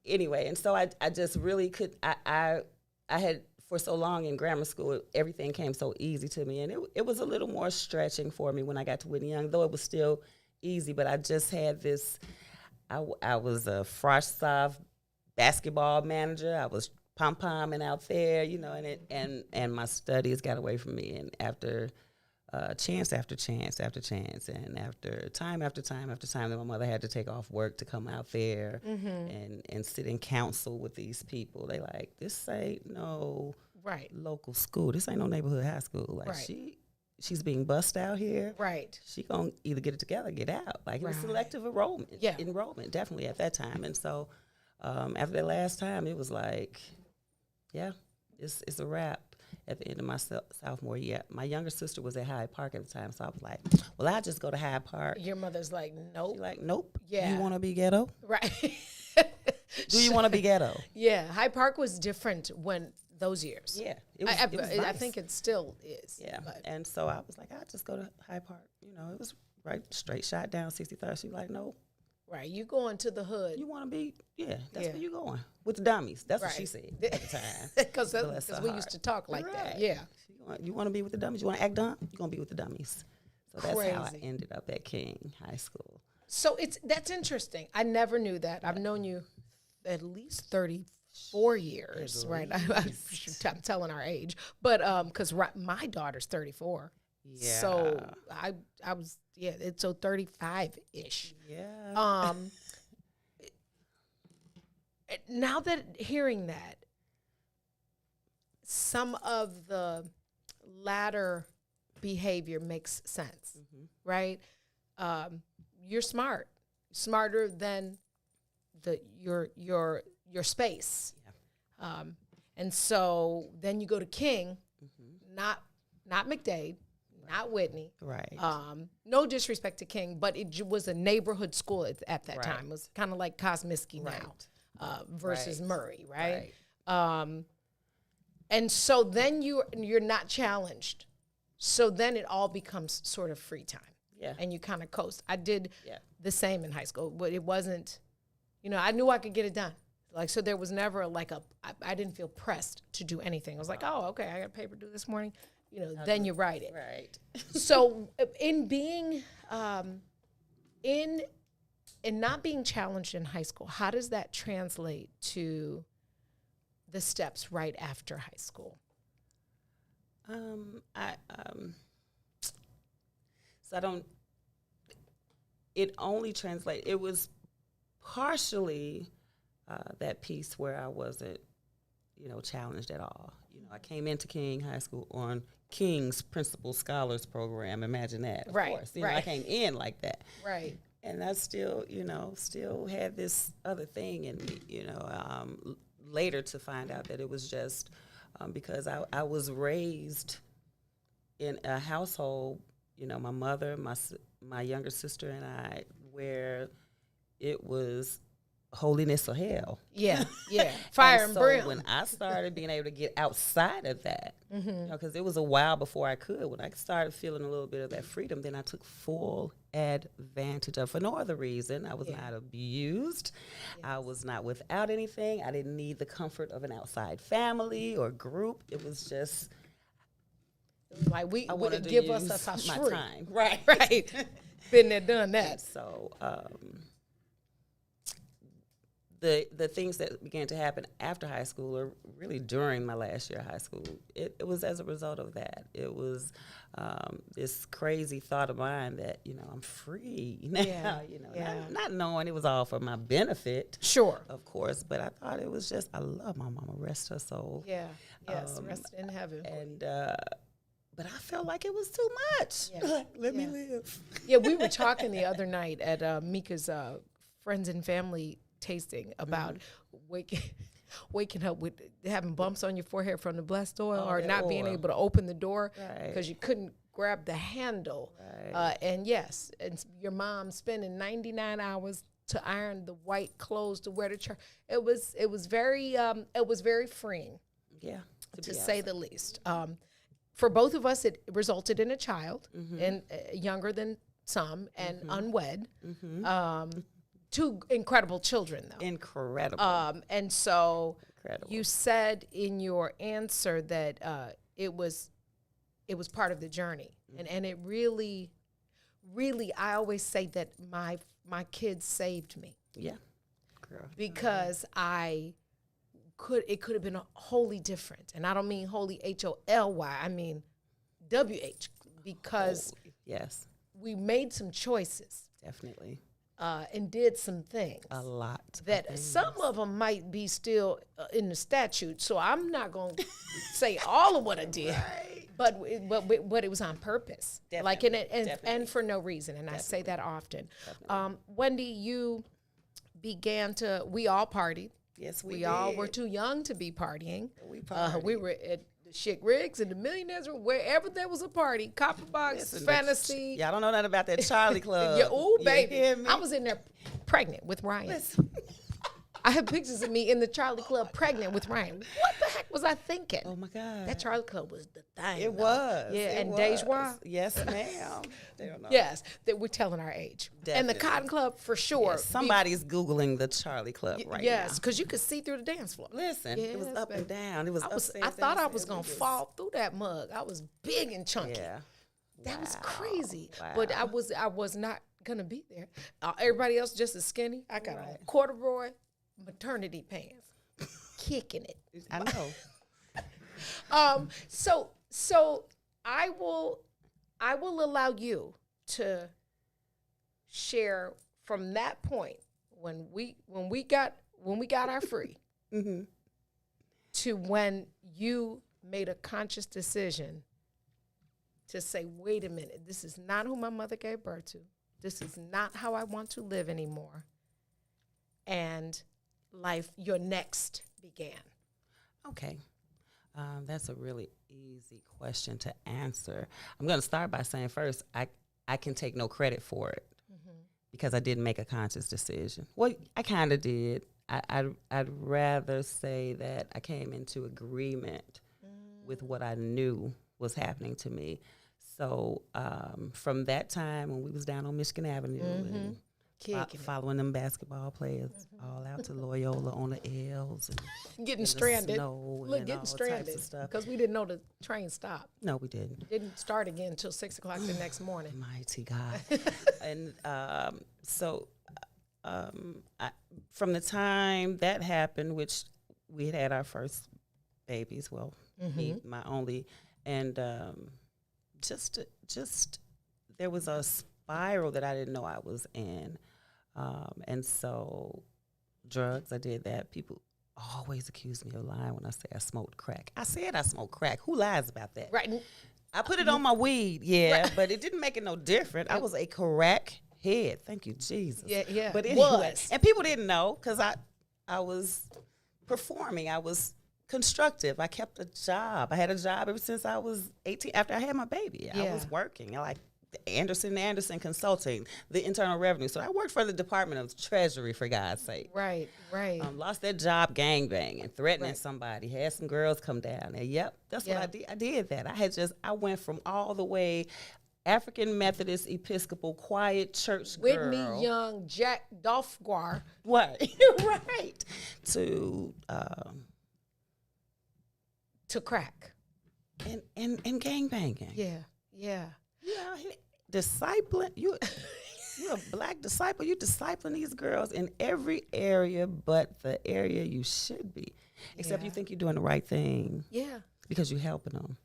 Anyway, and so I just really could. I had. For so long in grammar school, everything came so easy to me. And it was a little more stretching for me when I got to Whitney Young, though it was still easy. But I just had this, I was a Frosh-Sov basketball manager. I was pom-pomming out there, and my studies got away from me. And after chance after chance after chance, and after time, that my mother had to take off work to come out there and sit in council with these people. They like, this ain't no local school. This ain't no neighborhood high school. Like she's being bussed out here. Right. She gonna either get it together or get out. Like it was selective enrollment. Yeah. Enrollment, definitely at that time. And so after that last time, it was like, it's a wrap. At the end of my sophomore year, my younger sister was at Hyde Park at the time, so I was like, well, I'll just go to Hyde Park. Your mother's like, nope. She's like, nope. Yeah. You want to be ghetto? Right. Do you want to be ghetto? Yeah. Hyde Park was different when those years. Yeah. It was nice. I think it still is. Yeah. And so I was like, I'll just go to Hyde Park. It was right straight shot down 63rd. She was like, nope. Right, you going to the hood. You want to be, that's where you going. With the dummies. That's what she said at the time. Because we used to talk like that, yeah. You want to be with the dummies? You want to act dumb? You're going to be with the dummies. So that's how I ended up at King High School. So that's interesting. I never knew that. I've known you at least 34 years, right? I'm telling our age. But because my daughter's 34. Yeah. So I was, it's so 35-ish. Yeah. Now that hearing that, some of the latter behavior makes sense, right? You're smarter than your space. Yeah. And so then you go to King, not McDade, not Whitney. Right. No disrespect to King, but it was a neighborhood school at that time. It was kind of like Kosmiski now versus Murray, right? And so then you're not challenged. So then it all becomes sort of free time. Yeah. And you kind of coast. I did the same in high school, but it wasn't, I knew I could get it done. Like, so there was never I didn't feel pressed to do anything. I was like, oh, okay, I got a paper due this morning. Then you write it. Right. So in being, in not being challenged in high school, how does that translate to the steps right after high school? It only translate. It was partially that piece where I wasn't, challenged at all. I came into King High School on King's Principal Scholars Program. Imagine that, of course. I came in like that. Right. And I still, still had this other thing in me, later to find out that it was just because I was raised in a household, my mother, my younger sister and I, where it was holiness or hell. Yeah. Fire and brim. So when I started being able to get outside of that, because it was a while before I could, when I started feeling a little bit of that freedom, then I took full advantage of, for no other reason. I was not abused. Yes. I was not without anything. I didn't need the comfort of an outside family or group. It was just... Like we would give us my free time. Right. Been there, done that. And so the things that began to happen after high school, or really during my last year of high school, it was as a result of that. It was this crazy thought of mine that I'm free now. Not knowing it was all for my benefit. Sure, of course, but I thought it was just I love my mama, rest her soul. Yeah, yes, rest in heaven. And but I felt like it was too much. Yeah. Let me live. Yeah, we were talking the other night at Mika's friends and family tasting about waking up with having bumps on your forehead from the blessed oil, or not being able to open the door because you couldn't grab the handle. Right. And yes, and your mom spending 99 hours to iron the white clothes to wear to church. It was very freeing. Yeah, to say the least. For both of us, it resulted in a child, and younger than some, and unwed. Two incredible children, though. Incredible. And so you said in your answer that it was part of the journey, and it really, I always say that my kids saved me. Yeah, girl. Because it could have been wholly different. And I don't mean wholly Holy, I mean WH, because yes, we made some choices. Definitely. And did some things. A lot. That some of them might be still in the statute, so I'm not going to say all of what I did. Right. But it was on purpose. Definitely. And for no reason, and I say that often. Wendy, you began we all partied. Yes, we all were too young to be partying. We were at the Chick Rigs and the Millionaires, wherever there was a party. Copper Box, Fantasy. Y'all don't know nothing about that Charlie Club. Ooh, baby. I was in there pregnant with Ryan. I have pictures of me in the Charlie Club pregnant with Ryan. What the heck was I thinking? Oh, my God. That Charlie Club was the thing. It was. Yeah, and Dejoie. Yes, ma'am. They don't know. Yes, that we're telling our age. Definitely. And the Cotton Club, for sure. Yes, somebody's Googling the Charlie Club right now. Yes, because you could see through the dance floor. Listen, it was up and down. It was I thought I was going to fall through that mug. I was big and chunky. Yeah. That was crazy. Wow. But I was not going to be there. Everybody else just as skinny. I got on corduroy maternity pants, kicking it. I know. So I will allow you to share from that point when we got our free to when you made a conscious decision to say, wait a minute, this is not who my mother gave birth to. This is not how I want to live anymore. And life, your next began. Okay. That's a really easy question to answer. I'm going to start by saying first, I can take no credit for it because I didn't make a conscious decision. Well, I kind of did. I'd rather say that I came into agreement with what I knew was happening to me. So from that time when we was down on Michigan Avenue and following them basketball players all out to Loyola on the L's. And getting stranded. Look, getting stranded because we didn't know the train stopped. No, we didn't. Didn't start again until 6 o'clock the next morning. Mighty God. And from the time that happened, which we had our first babies, me, my only, and just there was a spiral that I didn't know I was in. And so drugs, I did that. People always accuse me of lying when I say I smoked crack. I said I smoked crack. Who lies about that? Right. I put it on my weed, but it didn't make it no different. I was a crack head. Thank you, Jesus. Yeah. But anyway, and people didn't know because I was performing. I was constructive. I kept a job. I had a job ever since I was 18. After I had my baby, I was working. Like Anderson Consulting, the Internal Revenue. So I worked for the Department of Treasury, for God's sake. Right. Lost that job gangbanging, threatening somebody. Had some girls come down there. Yep, that's what I did. I did that. I went from all the way African Methodist Episcopal quiet church girl. Whitney Young, Jack Dolphguar. Right. Right. To crack. And gangbanging. Yeah. Discipling. You're a black disciple. You discipling these girls in every area but the area you should be. Except you think you're doing the right thing. Yeah. Because you're helping them.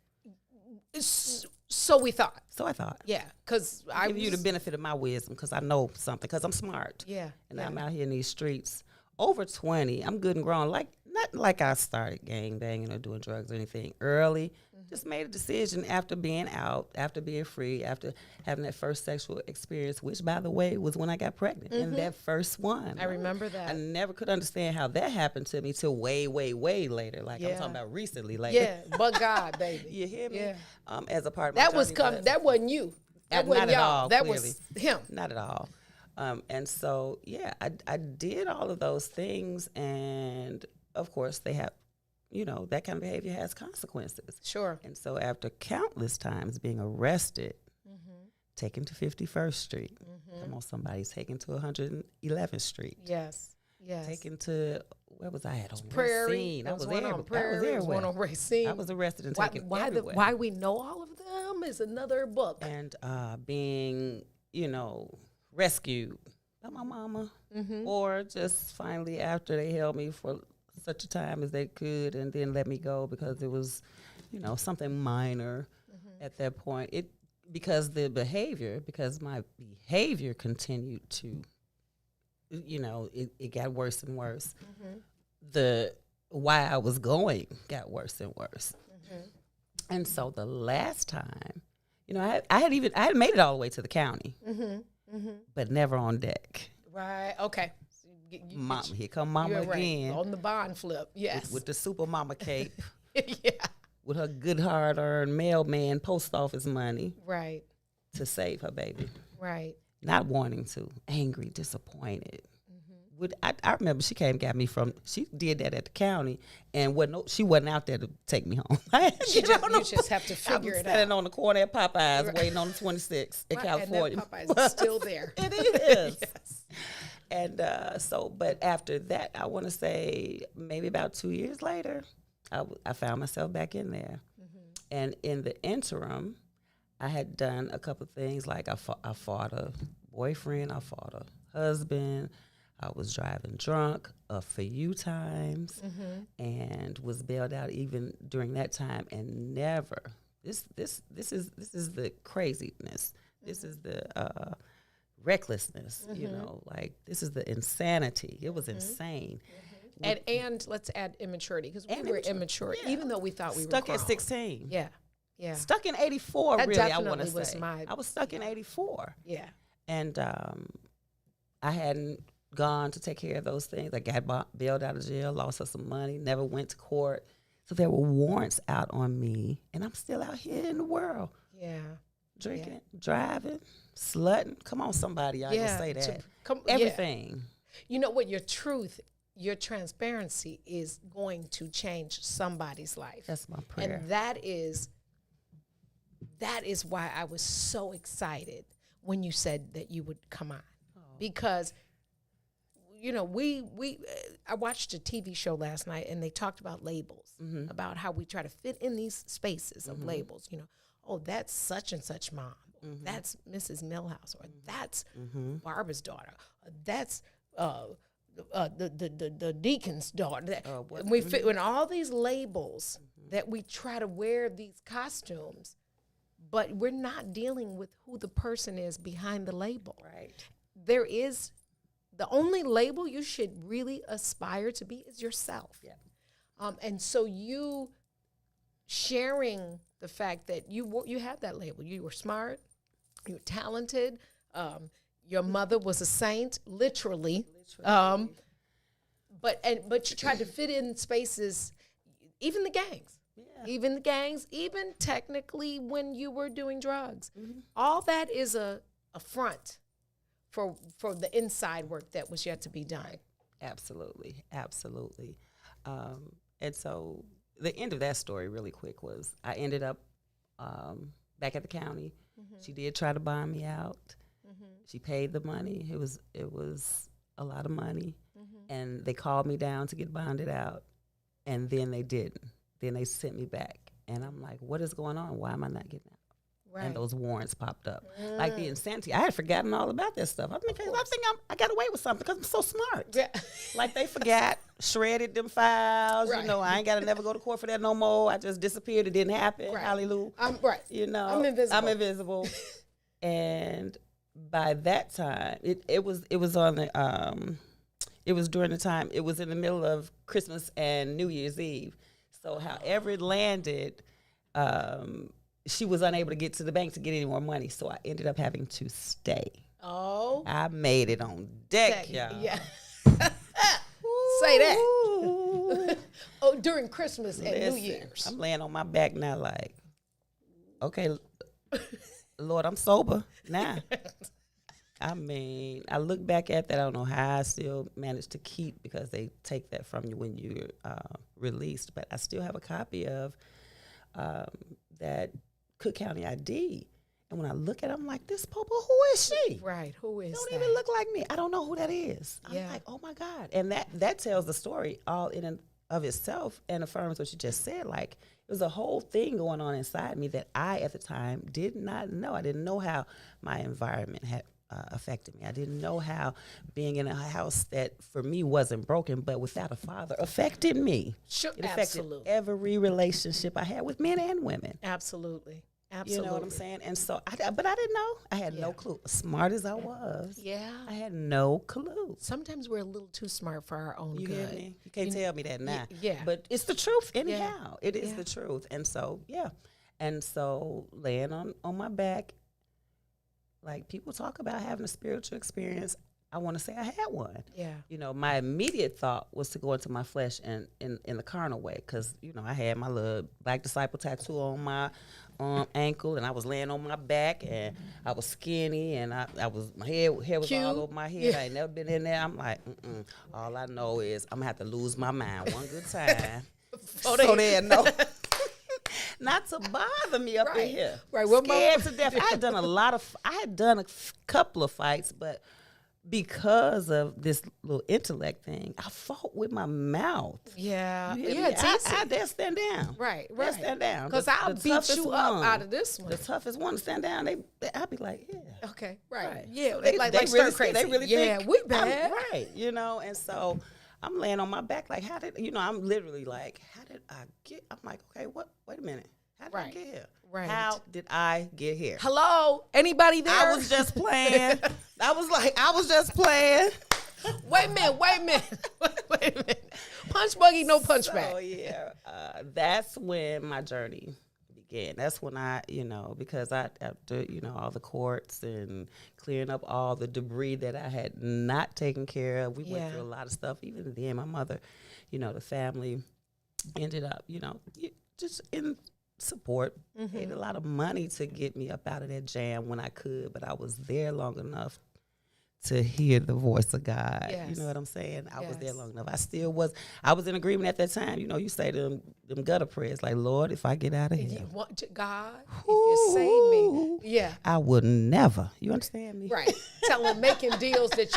So we thought. So I thought. Yeah. Because I give you the benefit of my wisdom because I know something. Because I'm smart. Yeah. And I'm out here in these streets. Over 20. I'm good and grown. Not like I started gang banging or doing drugs or anything early. Just made a decision after being out, after being free, after having that first sexual experience, which, by the way, was when I got pregnant. And that first one. I remember that. I never could understand how that happened to me till way, way, way later. I'm talking about recently later. Yeah, but God, baby. You hear me? Yeah. As a part of my that was journey, that wasn't you. That wasn't not at y'all. all, that clearly. was him. Not at all. And so, I did all of those things. And, of course, they have, that kind of behavior has consequences. Sure. And so after countless times being arrested, taken to 51st Street, come on, somebody's taken to 111th Street. Yes. Taken to, where was I at? On Prairie. Racine. I was there. On Prairie. I was one on Racine. I was arrested and taken everywhere. Why we know all of them is another book. And being, rescued by my mama, or just finally after they held me for such a time as they could and then let me go because it was, something minor at that point. Because my behavior continued to, it got worse and worse. The why I was going got worse and worse. And so the last time, I had made it all the way to the county, but never on deck. Right. Okay. Mama, here come Mama again. On the bond flip, yes. With the super mama cape. Yeah. With her good hard-earned mailman post office money. Right. To save her baby. Right. Not wanting to. Angry, disappointed. I remember she came and got me she did that at the county and she wasn't out there to take me home. You just have to figure it out. Standing on the corner at Popeyes waiting on the 26th in California. And Popeyes is still there. It is. Yes. And but after that, I want to say maybe about 2 years later, I found myself back in there. And in the interim, I had done a couple of things. Like I fought a boyfriend, I fought a husband, I was driving drunk a few times and was bailed out even during that time and never. This is the craziness. This is the recklessness, this is the insanity. It was insane. And let's add immaturity because we were immature, even though we thought we were stuck at 16. Yeah. Stuck in 84, that really, I want to say. I was stuck in 84. Yeah. And I hadn't gone to take care of those things. I got bailed out of jail, lost her some money, never went to court. So there were warrants out on me, and I'm still out here in the world. Yeah. Drinking, driving, slutting. Come on, somebody. I can say that. Everything. You know what? Your truth, your transparency is going to change somebody's life. That's my prayer. And that is why I was so excited when you said that you would come on. Because, you know, I watched a TV show last night, and they talked about labels, about how we try to fit in these spaces of labels. You know, oh, that's such and such mom. That's Mrs. Milhouse, or that's Barbara's daughter. Or that's the deacon's daughter. We fit in all these labels that we try to wear these costumes, but we're not dealing with who the person is behind the label. Right. There is the only label you should really aspire to be is yourself. Yeah. And so you sharing the fact that you had that label. You were smart, you were talented. Your mother was a saint, literally. But you tried to fit in spaces, even the gangs. Yeah. Even the gangs, even technically when you were doing drugs. All that is a front for the inside work that was yet to be done. Absolutely. And so the end of that story really quick was I ended up back at the county. She did try to bond me out. She paid the money. It was a lot of money. And they called me down to get bonded out. And then they didn't. Then they sent me back. And I'm like, what is going on? Why am I not getting out? Right. And those warrants popped up. Like the insanity. I had forgotten all about that stuff. I think I got away with something because I'm so smart. Yeah. Like they forgot, shredded them files. Right. You know, I ain't got to never go to court for that no more. I just disappeared. It didn't happen. Right. Hallelujah. You know, I'm invisible. And by that time, it was on the it was during the time, it was in the middle of Christmas and New Year's Eve. So however it landed, she was unable to get to the bank to get any more money. So I ended up having to stay. Oh. I made it on deck, y'all. Yeah. Say that. During Christmas and New Year's. I'm laying on my back now like, okay, Lord, I'm sober now. I mean, I look back at that. I don't know how I still managed to keep, because they take that from you when you're released. But I still have a copy of that Cook County ID. And when I look at it, I'm like, this Popo, who is she? Right, who is Don't that? even look like me. I don't know who that is. I'm like, oh, my God. And that tells the story all in and of itself and affirms what you just said. Like, it was a whole thing going on inside me that I, at the time, did not know. I didn't know how my environment had affected me. I didn't know how being in a house that for me wasn't broken, but without a father, affected me. Sure, it affected every relationship I had with men and women. Absolutely. You know what I'm saying? And so, but I didn't know. I had no clue. Smart as I was, I had no clue. Sometimes we're a little too smart for our own good. Hear me? You can't tell me that now. Yeah. But it's the truth anyhow. It is the truth. And so, And so laying on my back, like people talk about having a spiritual experience, I want to say I had one. Yeah. You know, my immediate thought was to go into my flesh and in the carnal way, because, you know, I had my little Black Disciple tattoo on my ankle, and I was laying on my back, and I was skinny, and my hair was all over my head. I ain't never been in there. I'm like, all I know is I'm going to have to lose my mind one good time so they know. Not to bother me up in here. Right. Scared to death. I had done a couple of fights, but because of this little intellect thing, I fought with my mouth. Yeah. I dare stand down. Right. Dare stand down. Because I'll beat you up out of this one. The toughest one to stand down, I'll be like, yeah. Okay. Right. Yeah. So they really crazy. They really think we bad. Right. You know, and so I'm laying on my back like, I'm literally like, how did I get? I'm like, okay, wait a minute. How did I get here? Right. How did I get here? Hello? Anybody there? I was just playing. I was just playing. Wait a minute. Punch buggy, no punch back. Oh, yeah. That's when my journey began. That's when I, because after, all the courts and clearing up all the debris that I had not taken care of, we went through a lot of stuff. Even then, my mother, the family ended up, just in support. Paid a lot of money to get me up out of that jam when I could, but I was there long enough to hear the voice of God. Yes. You know what I'm saying? I was there long enough. I was in agreement at that time. You say them gutter prayers like, Lord, if I get out of here. God, if you save me. Yeah. I would never. You understand me? Right. Tell them making deals that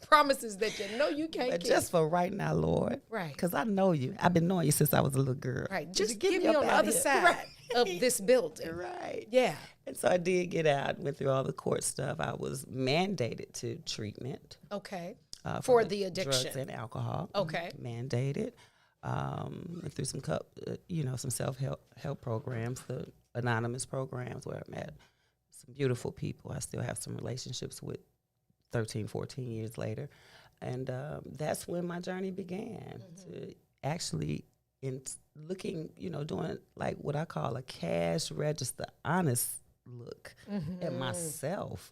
promises that you can't but keep. Just for right now, Lord. Right. Because I know you. I've been knowing you since I was a little girl. Right. Just give me on the other side of this building. Right. Yeah. And so I did get out, went through all the court stuff. I was mandated to treatment. Okay. For the addiction. Drugs and alcohol. Okay. Mandated. Went through some self-help programs, the anonymous programs where I met some beautiful people. I still have some relationships with 13, 14 years later. And that's when my journey began to actually looking, doing like what I call a cash register, honest look at myself,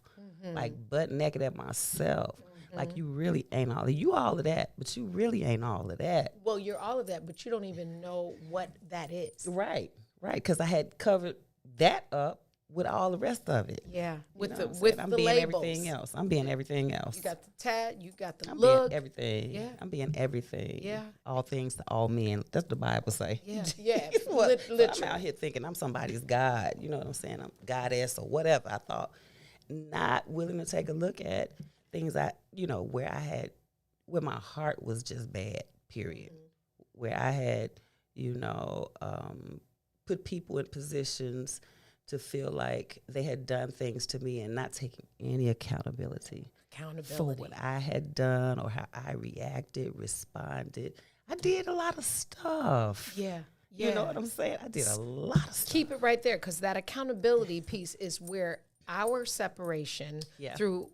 like butt naked at myself. Like you really ain't all of that, but you really ain't all of that. Well, you're all of that, but you don't even know what that is. Right, because I had covered that up with all the rest of it. Yeah, with the I'm the being labels. everything else. I'm being everything else. You got the tat, you got the I'm look. being everything. Yeah. I'm being everything. Yeah. All things to all men. That's what the Bible say. Yeah, I'm out here thinking I'm somebody's God. You know what I'm saying? I'm goddess or whatever. I thought, not willing to take a look at things where my heart was just bad, period. Where I had, put people in positions to feel like they had done things to me and not taking any accountability for what I had done or how I reacted, responded. I did a lot of stuff. Yeah. You know what I'm saying? I did a lot of stuff. Keep it right there, because that accountability piece is where our separation through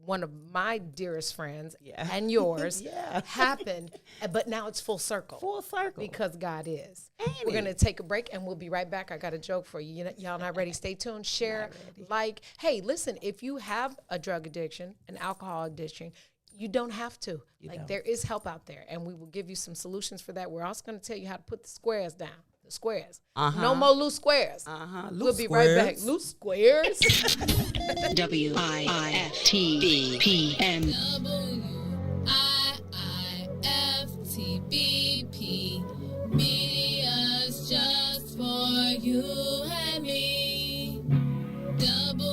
one of my dearest friends and yours happened, but now it's full circle. Full circle. Because God is. We're going to take a break, and we'll be right back. I got a joke for you. Y'all not ready? Stay tuned. Share, like. Hey, listen, if you have a drug addiction, an alcohol addiction, you don't have to. There is help out there, and we will give you some solutions for that. We're also going to tell you how to put the squares down. The squares. No more loose squares. We'll be right back. Loose squares. WIIFTBP. WIIFTBP. Media's just for you and me. WIIFTBP.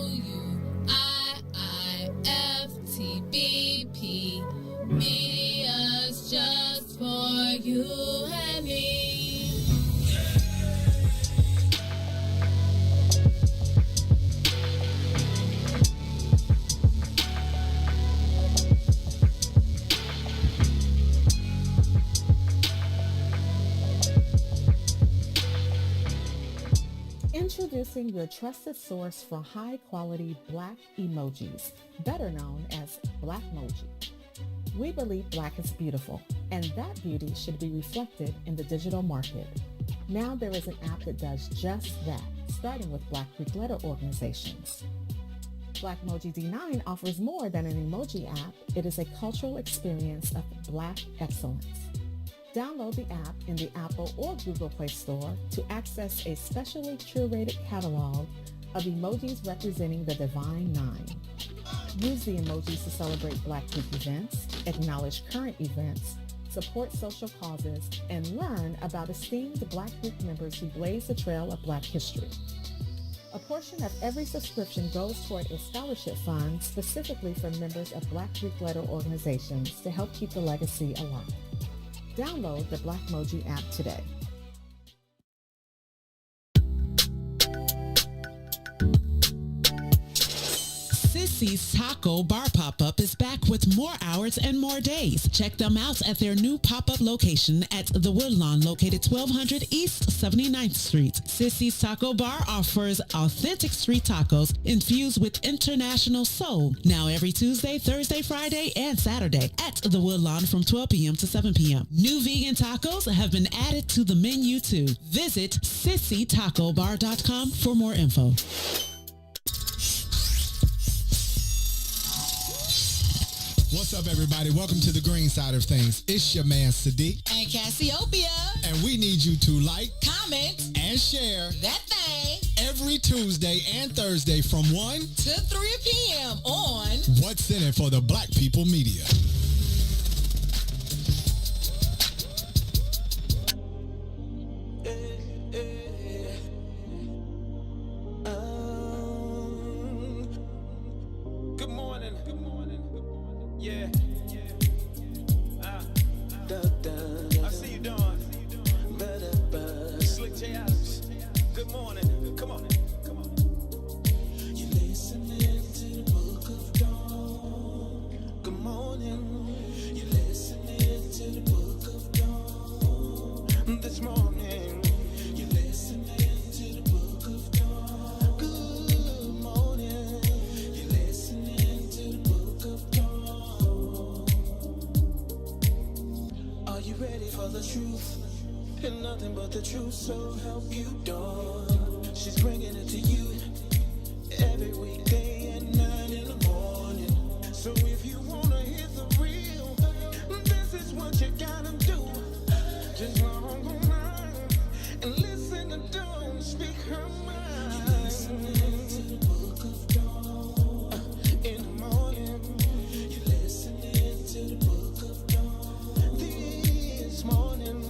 Media's just for you and me. Introducing your trusted source for high-quality Black emojis, better known as Blackmoji. We believe Black is beautiful, and that beauty should be reflected in the digital market. Now there is an app that does just that, starting with Black Greek letter organizations. Blackmoji D9 offers more than an emoji app. It is a cultural experience of Black excellence. Download the app in the Apple or Google Play Store to access a specially curated catalog of emojis representing the Divine Nine. Use the emojis to celebrate Black Greek events, acknowledge current events, support social causes, and learn about esteemed Black Greek members who blaze the trail of Black history. A portion of every subscription goes toward a scholarship fund specifically for members of Black Greek letter organizations to help keep the legacy alive. Download the Blackmoji app today. Sissy's Taco Bar Pop-Up is back with more hours and more days. Check them out at their new pop-up location at the Woodlawn, located 1200 East 79th Street. Sissy's Taco Bar offers authentic street tacos infused with international soul. Now every Tuesday, Thursday, Friday, and Saturday at the Woodlawn from 12 p.m. to 7 p.m. New vegan tacos have been added to the menu too. Visit sissytacobar.com for more info. What's up, everybody? Welcome to the green side of things. It's your man, Sadiq. And Cassiopeia. And we need you to like, comment, and share that thing every Tuesday and Thursday from 1 to 3 p.m. on What's in It for the Black People Media. Good morning. Good morning. Good morning. Yeah. I see you, Dawn. Slick J House. Good morning. Come on. Come on. You're listening to the Book of Dawn. Good morning. You're listening to the Book of Dawn. This morning. You're listening to the Book of Dawn. Good morning. You're listening to the Book of Dawn. Are you ready for the truth? And nothing but the truth, so help you, Dawn. She's bringing it to you every weekday at 9 in the morning. So if you wanna hear the real, this is what you gotta do. Just log online and listen to Dawn speak her mind. You're listening to the Book of Dawn in the morning. You're listening to the Book of Dawn this morning.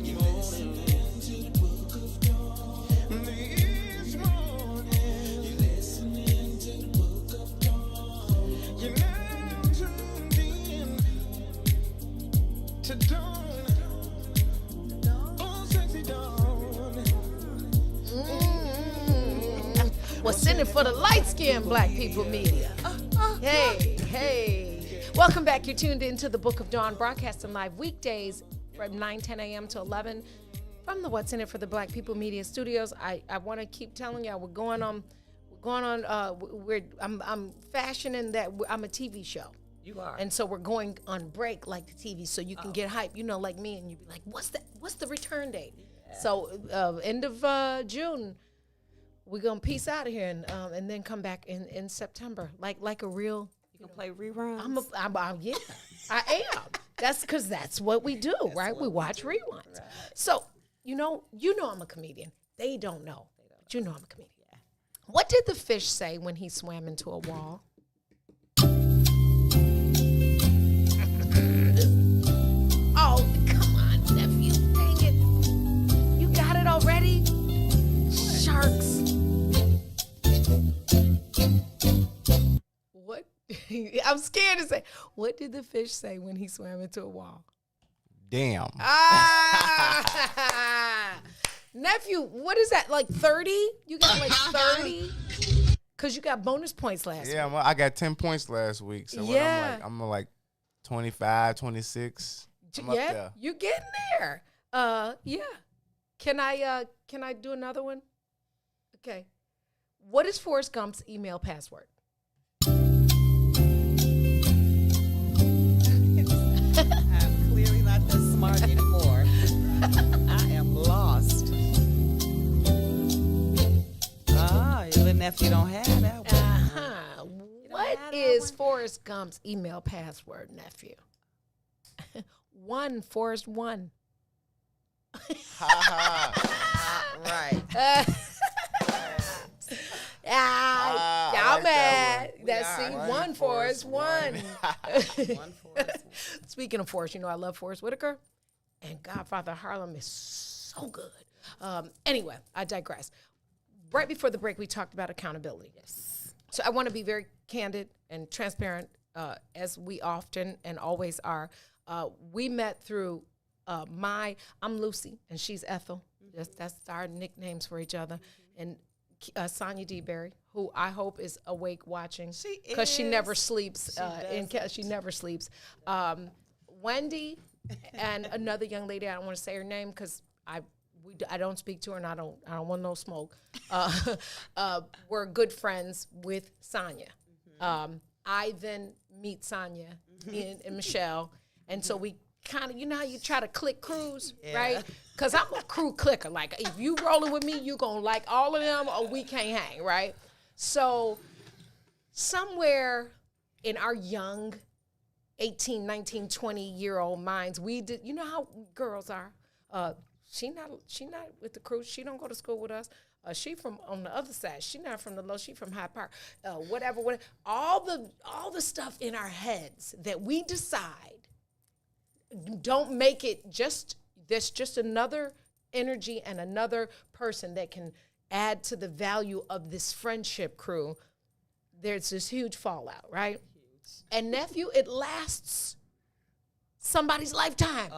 You're listening to the Book of Dawn this morning. You're listening to the Book of Dawn. You're now tuned in to Dawn. Oh, sexy Dawn. What's in it for the light-skinned Black People Media? Hey. Welcome back. You're tuned into the Book of Dawn, broadcasting live weekdays from 10 a.m. to 11 from the What's in It for the Black People Media Studios. I want to keep telling y'all I'm fashioning that I'm a TV show. You are. And so we're going on break like the TV, so you can get hype, like me, and you be like, what's the return date? Yeah. So end of June, we're gonna peace out of here and then come back in September, like a real. You can play reruns. Yeah, I am. That's because that's what we do, right? We watch reruns. Right. So you know I'm a comedian. They don't know, but you know I'm a comedian. Yeah. What did the fish say when he swam into a wall? Oh, come on, nephew. Dang it. You got it already? Sharks. What? I'm scared to say. What did the fish say when he swam into a wall? Damn. Nephew, what is that, like 30? You got like 30? Because you got bonus points last week. Yeah, I got 10 points last week. So I'm like 25, 26. I'm up there. You're getting there. Yeah. Can I do another one? Okay. What is Forrest Gump's email password? I'm clearly not that smart anymore. I am lost. Your little nephew don't have that one. What is Forrest Gump's email password, nephew? One, Forrest, one. Right. Y'all mad. That's one Forrest, one. One Forrest. Speaking of Forrest, I love Forrest Whitaker. And Godfather Harlem is so good. Anyway, I digress. Right before the break, we talked about accountability. Yes. So I want to be very candid and transparent, as we often and always are. We met through I'm Lucy, and she's Ethel. That's our nicknames for each other. And Sonia D. Berry, who I hope is awake watching. Because she never sleeps. She never sleeps. Wendy and another young lady, I don't want to say her name because I don't speak to her and I don't want no smoke. We're good friends with Sonia. I then meet Sonia and Michelle, and so we kind of, how you try to click crews, right? Because I'm a crew clicker. Like, if you rolling with me, you gonna like all of them, or we can't hang, right? So somewhere in our young 18, 19, 20-year-old minds. We did, you know how girls are. She not with the crew. She don't go to school with us. She from on the other side. She not from the low. She from High Park. Whatever. All the stuff in our heads that we decide don't make it just. There's just another energy and another person that can add to the value of this friendship crew. There's this huge fallout, right? And nephew, it lasts somebody's lifetime,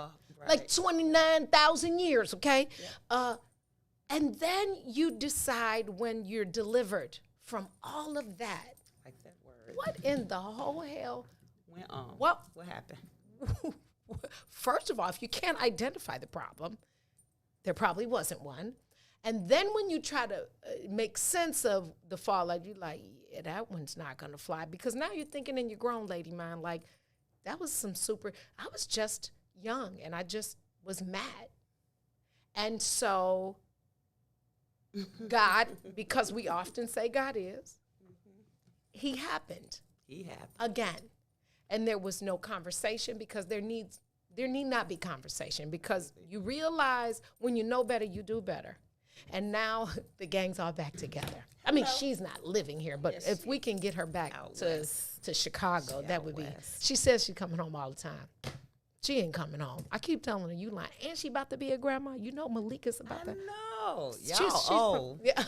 like 29,000 years, okay? Yeah. And then you decide when you're delivered from all of that. Like that word. What in the whole hell went on? What happened? First of all, if you can't identify the problem, there probably wasn't one. And then when you try to make sense of the fallout, you're like, yeah, that one's not going to fly. Because now you're thinking in your grown lady mind, like, that was I was just young and I just was mad. And so God, because we often say God is, he happened. He happened. Again. And there was no conversation because there need not be conversation because you realize when you know better, you do better. And now the gang's all back together. I mean, she's not living here, but if we can get her back to Chicago, that would be. She says she's coming home all the time. She ain't coming home. I keep telling her, you lying. And she about to be a grandma. You know Malika's about to. No, she's old. Yeah.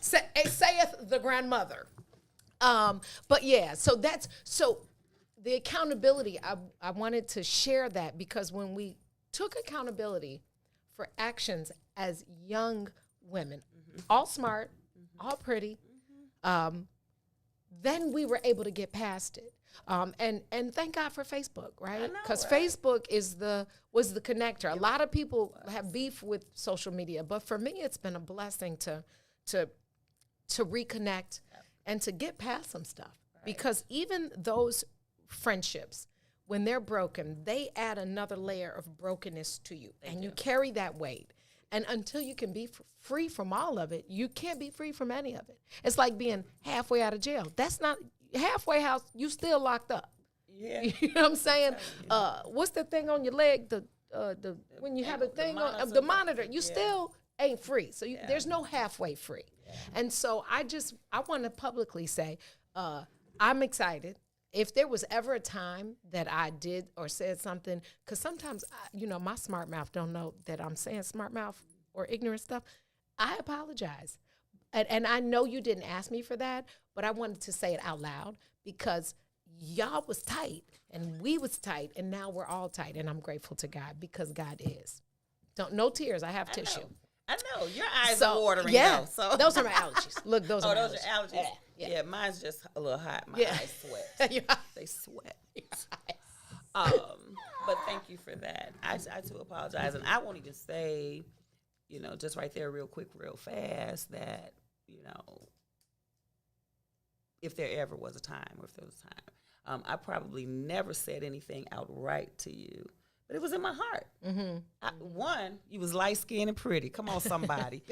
Saith the grandmother. But yeah, so the accountability, I wanted to share that because when we took accountability for actions as young women, all smart, all pretty, then we were able to get past it. And thank God for Facebook, right? Because Facebook was the connector. A lot of people have beef with social media, but for me, it's been a blessing to reconnect and to get past some stuff. Right. Because even those friendships, when they're broken, they add another layer of brokenness to you. And you carry that weight. And until you can be free from all of it, you can't be free from any of it. It's like being halfway out of jail. That's not halfway house. You still locked up. Yeah. You know what I'm saying? What's the thing on your leg? The when you have a thing on the monitor, you still ain't free. So there's no halfway free. Yeah. And so I want to publicly say, I'm excited. If there was ever a time that I did or said something, because sometimes, my smart mouth don't know that I'm saying smart mouth or ignorant stuff, I apologize. And I know you didn't ask me for that, but I wanted to say it out loud because y'all was tight and we was tight and now we're all tight. And I'm grateful to God because God is. No tears. I have tissue. I know. Your eyes are watering. Yeah. Though, so. Those are my allergies. Look, those are those allergies. are allergies. Yeah, mine's just a little hot. My eyes sweat. They sweat. But thank you for that. I do apologize. And I won't even say, just right there real quick, real fast that, if there ever was a time or if there was a time, I probably never said anything outright to you. But it was in my heart. Mm-hmm. You was light-skinned and pretty. Come on, somebody.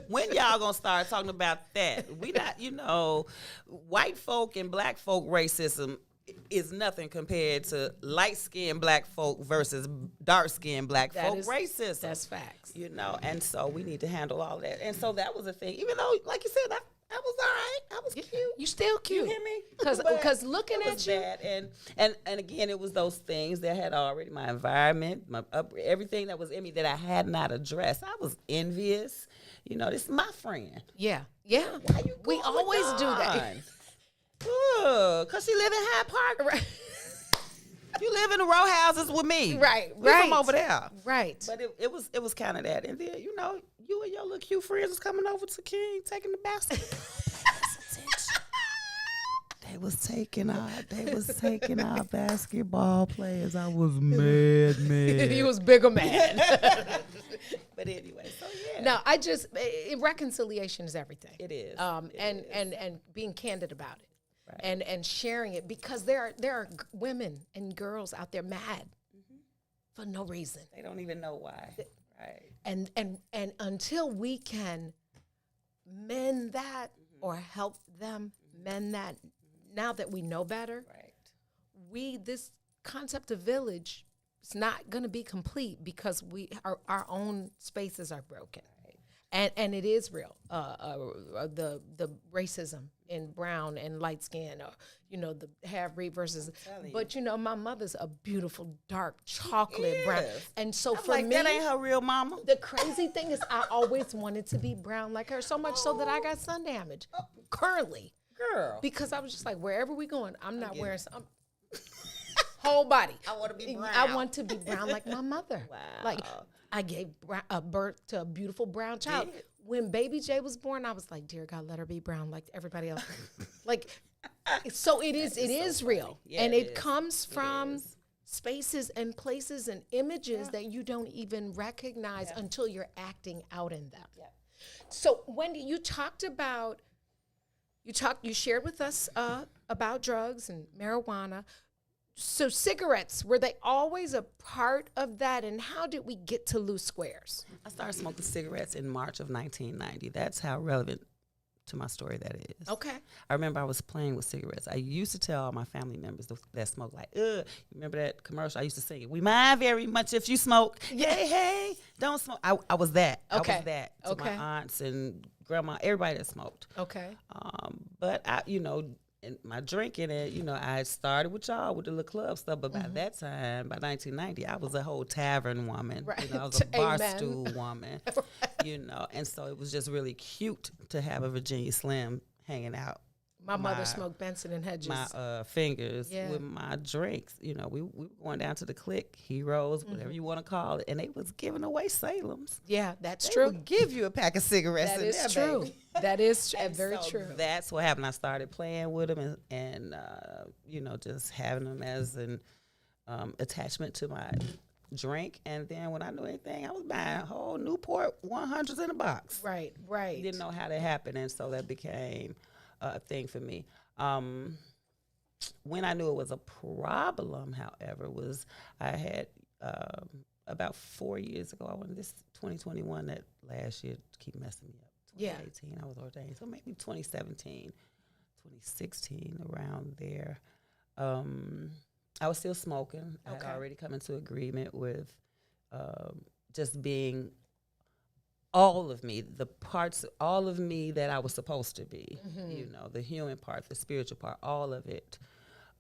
When y'all gonna start talking about that? We not, white folk and black folk racism is nothing compared to light-skinned black folk versus dark-skinned black folk racism. That's facts. And so we need to handle all that. And so that was a thing. Even though, like you said, I was all right. I was cute. You still cute. You hear me? Because looking at you. Bad. And again, it was those things that had already my environment, everything that was in me that I had not addressed. I was envious. This is my friend. Yeah. Yeah. We always do that. Because she live in Hyde Park. Right. You live in the row houses with me. Right. We from over there. Right. But it was kind of that. And then, you and your little cute friends was coming over to King, taking the basket. They was taking our basketball players. I was mad. He was bigger mad. But anyway, so yeah. No, reconciliation is everything. It is. And being candid about it. Right. And sharing it because there are women and girls out there mad for no reason. They don't even know why. Right. And until we can mend that or help them mend that, now that we know better, this concept of village is not going to be complete because our own spaces are broken. And it is real, the racism in brown and light skin, or, the half-breed versus. But, my mother's a beautiful, dark chocolate brown. And so for me, that ain't her real mama. The crazy thing is I always wanted to be brown like her, so much so that I got sun damage currently. Girl. Because I was just like, wherever we going, I'm not wearing some. Whole body. I want to be brown. I want to be brown like my mother. Wow. Like, I gave birth to a beautiful brown child. When baby Jay was born, I was like, dear God, let her be brown like everybody else. So it is real. Yeah, and it comes from spaces and places and images that you don't even recognize until you're acting out in them. Yeah. So Wendy, you shared with us about drugs and marijuana. So cigarettes, were they always a part of that? And how did we get to loose squares? I started smoking cigarettes in March of 1990. That's how relevant to my story that is. Okay. I remember I was playing with cigarettes. I used to tell all my family members that smoke, like, ugh, remember that commercial? I used to sing it. We mind very much if you smoke. Hey, don't smoke. I was that. Okay. I was that to my aunts and grandma, everybody that smoked. Okay. But I, and my drinking, and I had started with y'all with the little club stuff, but by that time, by 1990, I was a whole tavern woman. Right. I was a bar stool woman. And so it was just really cute to have a Virginia Slim hanging out. My mother smoked Benson and Hedges. My fingers with my drinks. We were going down to the Click, Heroes, whatever you want to call it, and they was giving away Salems. Yeah, that's they true. Would give you a pack of cigarettes. That in is there, true. Baby. That is very true. That's what happened. I started playing with them and just having them as an attachment to my drink. And then when I knew anything, I was buying whole Newport 100s in a box. Right. Didn't know how that happened, and so that became a thing for me. When I knew it was a problem, however, was I had about 4 years ago, I wanted this 2021, that last year keep messing me up. 2018, I was ordained. So maybe 2017, 2016, around there. I was still smoking. I had already come into agreement with just being all of me, the parts, all of me that I was supposed to be, the human part, the spiritual part, all of it.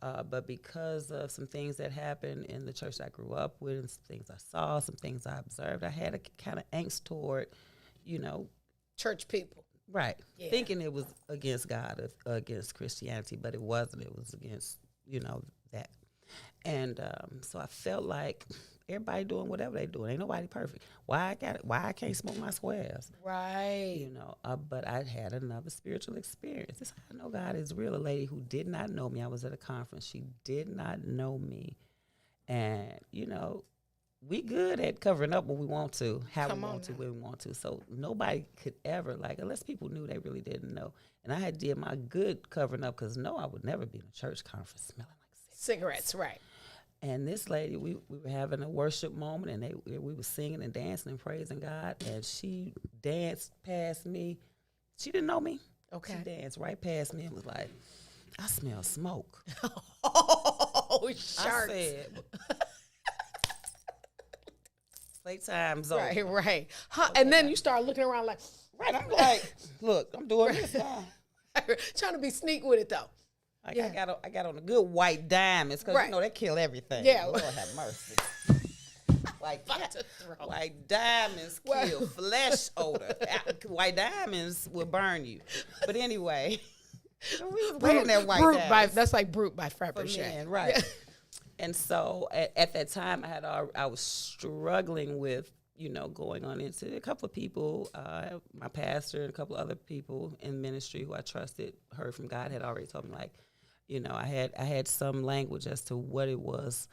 But because of some things that happened in the church I grew up with, and some things I saw, some things I observed, I had a kind of angst toward, church people. Right. Yeah. Thinking it was against God, against Christianity, but it wasn't. It was against, that. And so I felt like everybody doing whatever they doing. Ain't nobody perfect. Why I can't smoke my squares? Right. But I had another spiritual experience. This is how I know God is real. A lady who did not know me. I was at a conference. She did not know me. And, we good at covering up when we want to, how we want to, when we want to. So nobody could ever, unless people knew they really didn't know. And I had did my good covering up because, I would never be in a church conference smelling like cigarettes. Right. And this lady, we were having a worship moment, and we were singing and dancing and praising God, and she danced past me. She didn't know me. Okay. She danced right past me and was like, I smell smoke. Oh, sharks. I said, playtime's over. Right. Huh, okay, and then you start looking around like, right, I'm like, look, I'm doing this now. Trying to be sneak with it, though. I got on a good white diamonds because they kill everything. Yeah, Lord have mercy. White diamonds kill flesh odor. White diamonds will burn you. But anyway, we was wearing that white diamonds. That's like Brute by Fabergé. Right. Yeah. And so at that time, I was struggling with going on into a couple of people, my pastor and a couple of other people in ministry who I trusted, heard from God, had already told me I had some language as to what it was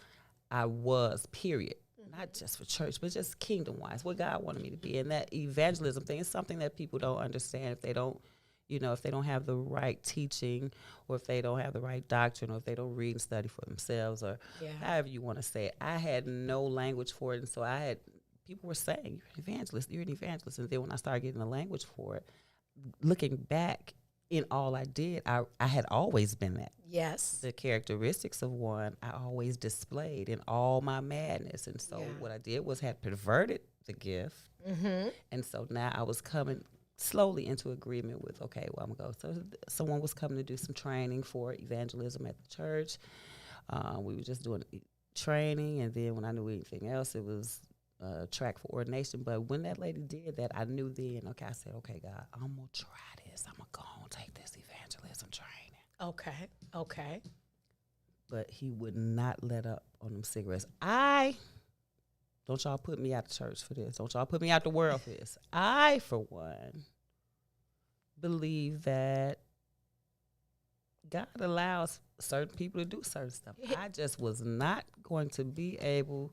I was, period. Not just for church, but just kingdom-wise, what God wanted me to be. And that evangelism thing is something that people don't understand if they don't, if they don't have the right teaching, or if they don't have the right doctrine, or if they don't read and study for themselves, or however you want to say it. I had no language for it, and so people were saying, you're an evangelist. And then when I started getting the language for it, looking back, in all I did, I had always been that. Yes. The characteristics of one I always displayed in all my madness. And so what I did was had perverted the gift. Mm-hmm. And so now I was coming slowly into agreement with, okay, well, I'm going to go. So someone was coming to do some training for evangelism at the church. We were just doing training. And then when I knew anything else, it was track for ordination. But when that lady did that, I knew then, okay, I said, okay, God, I'm going to try this. I'm going to go and take this evangelism training. Okay. But he would not let up on them cigarettes. Don't y'all put me out the church for this. Don't y'all put me out the world for this. I, for one, believe that God allows certain people to do certain stuff. I just was not going to be able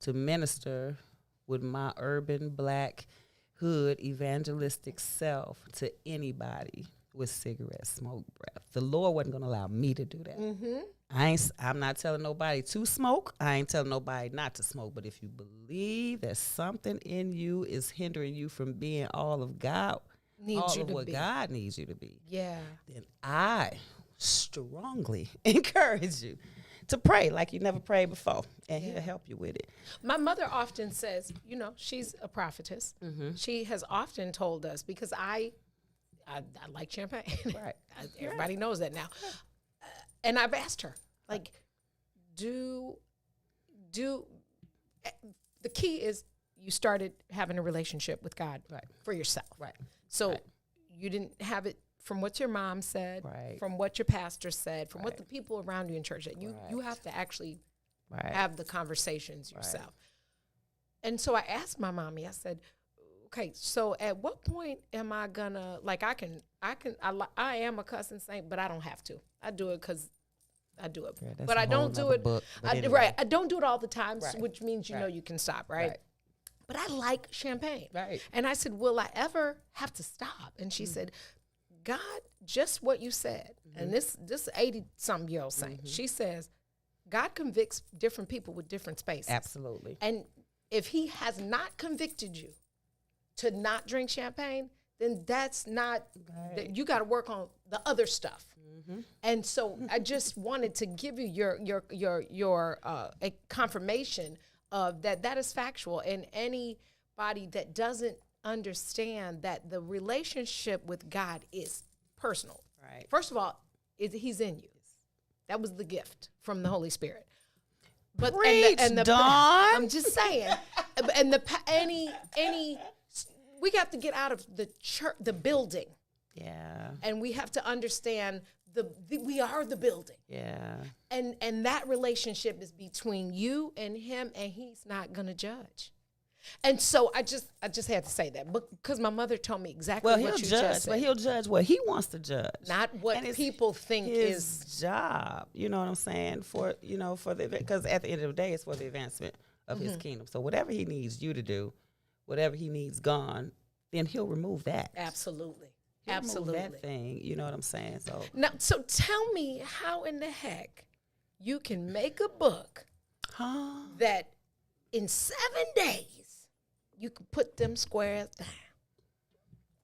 to minister with my urban black hood evangelistic self to anybody with cigarette smoke breath. The Lord wasn't going to allow me to do that. Mm-hmm. I'm not telling nobody to smoke. I ain't telling nobody not to smoke. But if you believe that something in you is hindering you from being all of God, God needs you to be, then I strongly encourage you to pray like you never prayed before, and he'll help you with it. My mother often says, she's a prophetess. Mm-hmm. She has often told us, because I like champagne. Right. Everybody knows that now. And I've asked her, like, the key is you started having a relationship with God for yourself. Right. So you didn't have it from what your mom said, right, from what your pastor said, from what the people around you in church said. You have to actually have the conversations yourself. And so I asked my mommy, I said, okay, so at what point am I gonna, like, I am a cussing saint, but I don't have to. I do it because I do it. But I don't do it. I don't do it all the time, which means you can stop, right? But I like champagne. Right. And I said, will I ever have to stop? And she said, God, just what you said, and this 80-something-year-old saint, she says, God convicts different people with different spaces. Absolutely. And if he has not convicted you to not drink champagne, then that's not, you got to work on the other stuff. Mm-hmm. And so I just wanted to give you your a confirmation of that is factual. And anybody that doesn't understand that the relationship with God is personal. Right. First of all, he's in you. That was the gift from the Holy Spirit. But Preach, Dawn. I'm just saying. And we got to get out of the church, the building. Yeah. And we have to understand we are the building. Yeah. And that relationship is between you and him, and he's not going to judge. And so I just had to say that because my mother told me exactly what you just said. But he'll judge what he wants to judge, not what people think his is job. You know what I'm saying? Because at the end of the day, it's for the advancement of his kingdom. So whatever he needs you to do, whatever he needs gone, then he'll remove that. Absolutely. He'll Absolutely. remove that thing. You know what I'm saying? So tell me how in the heck you can make a book that in 7 days you can put them squares down.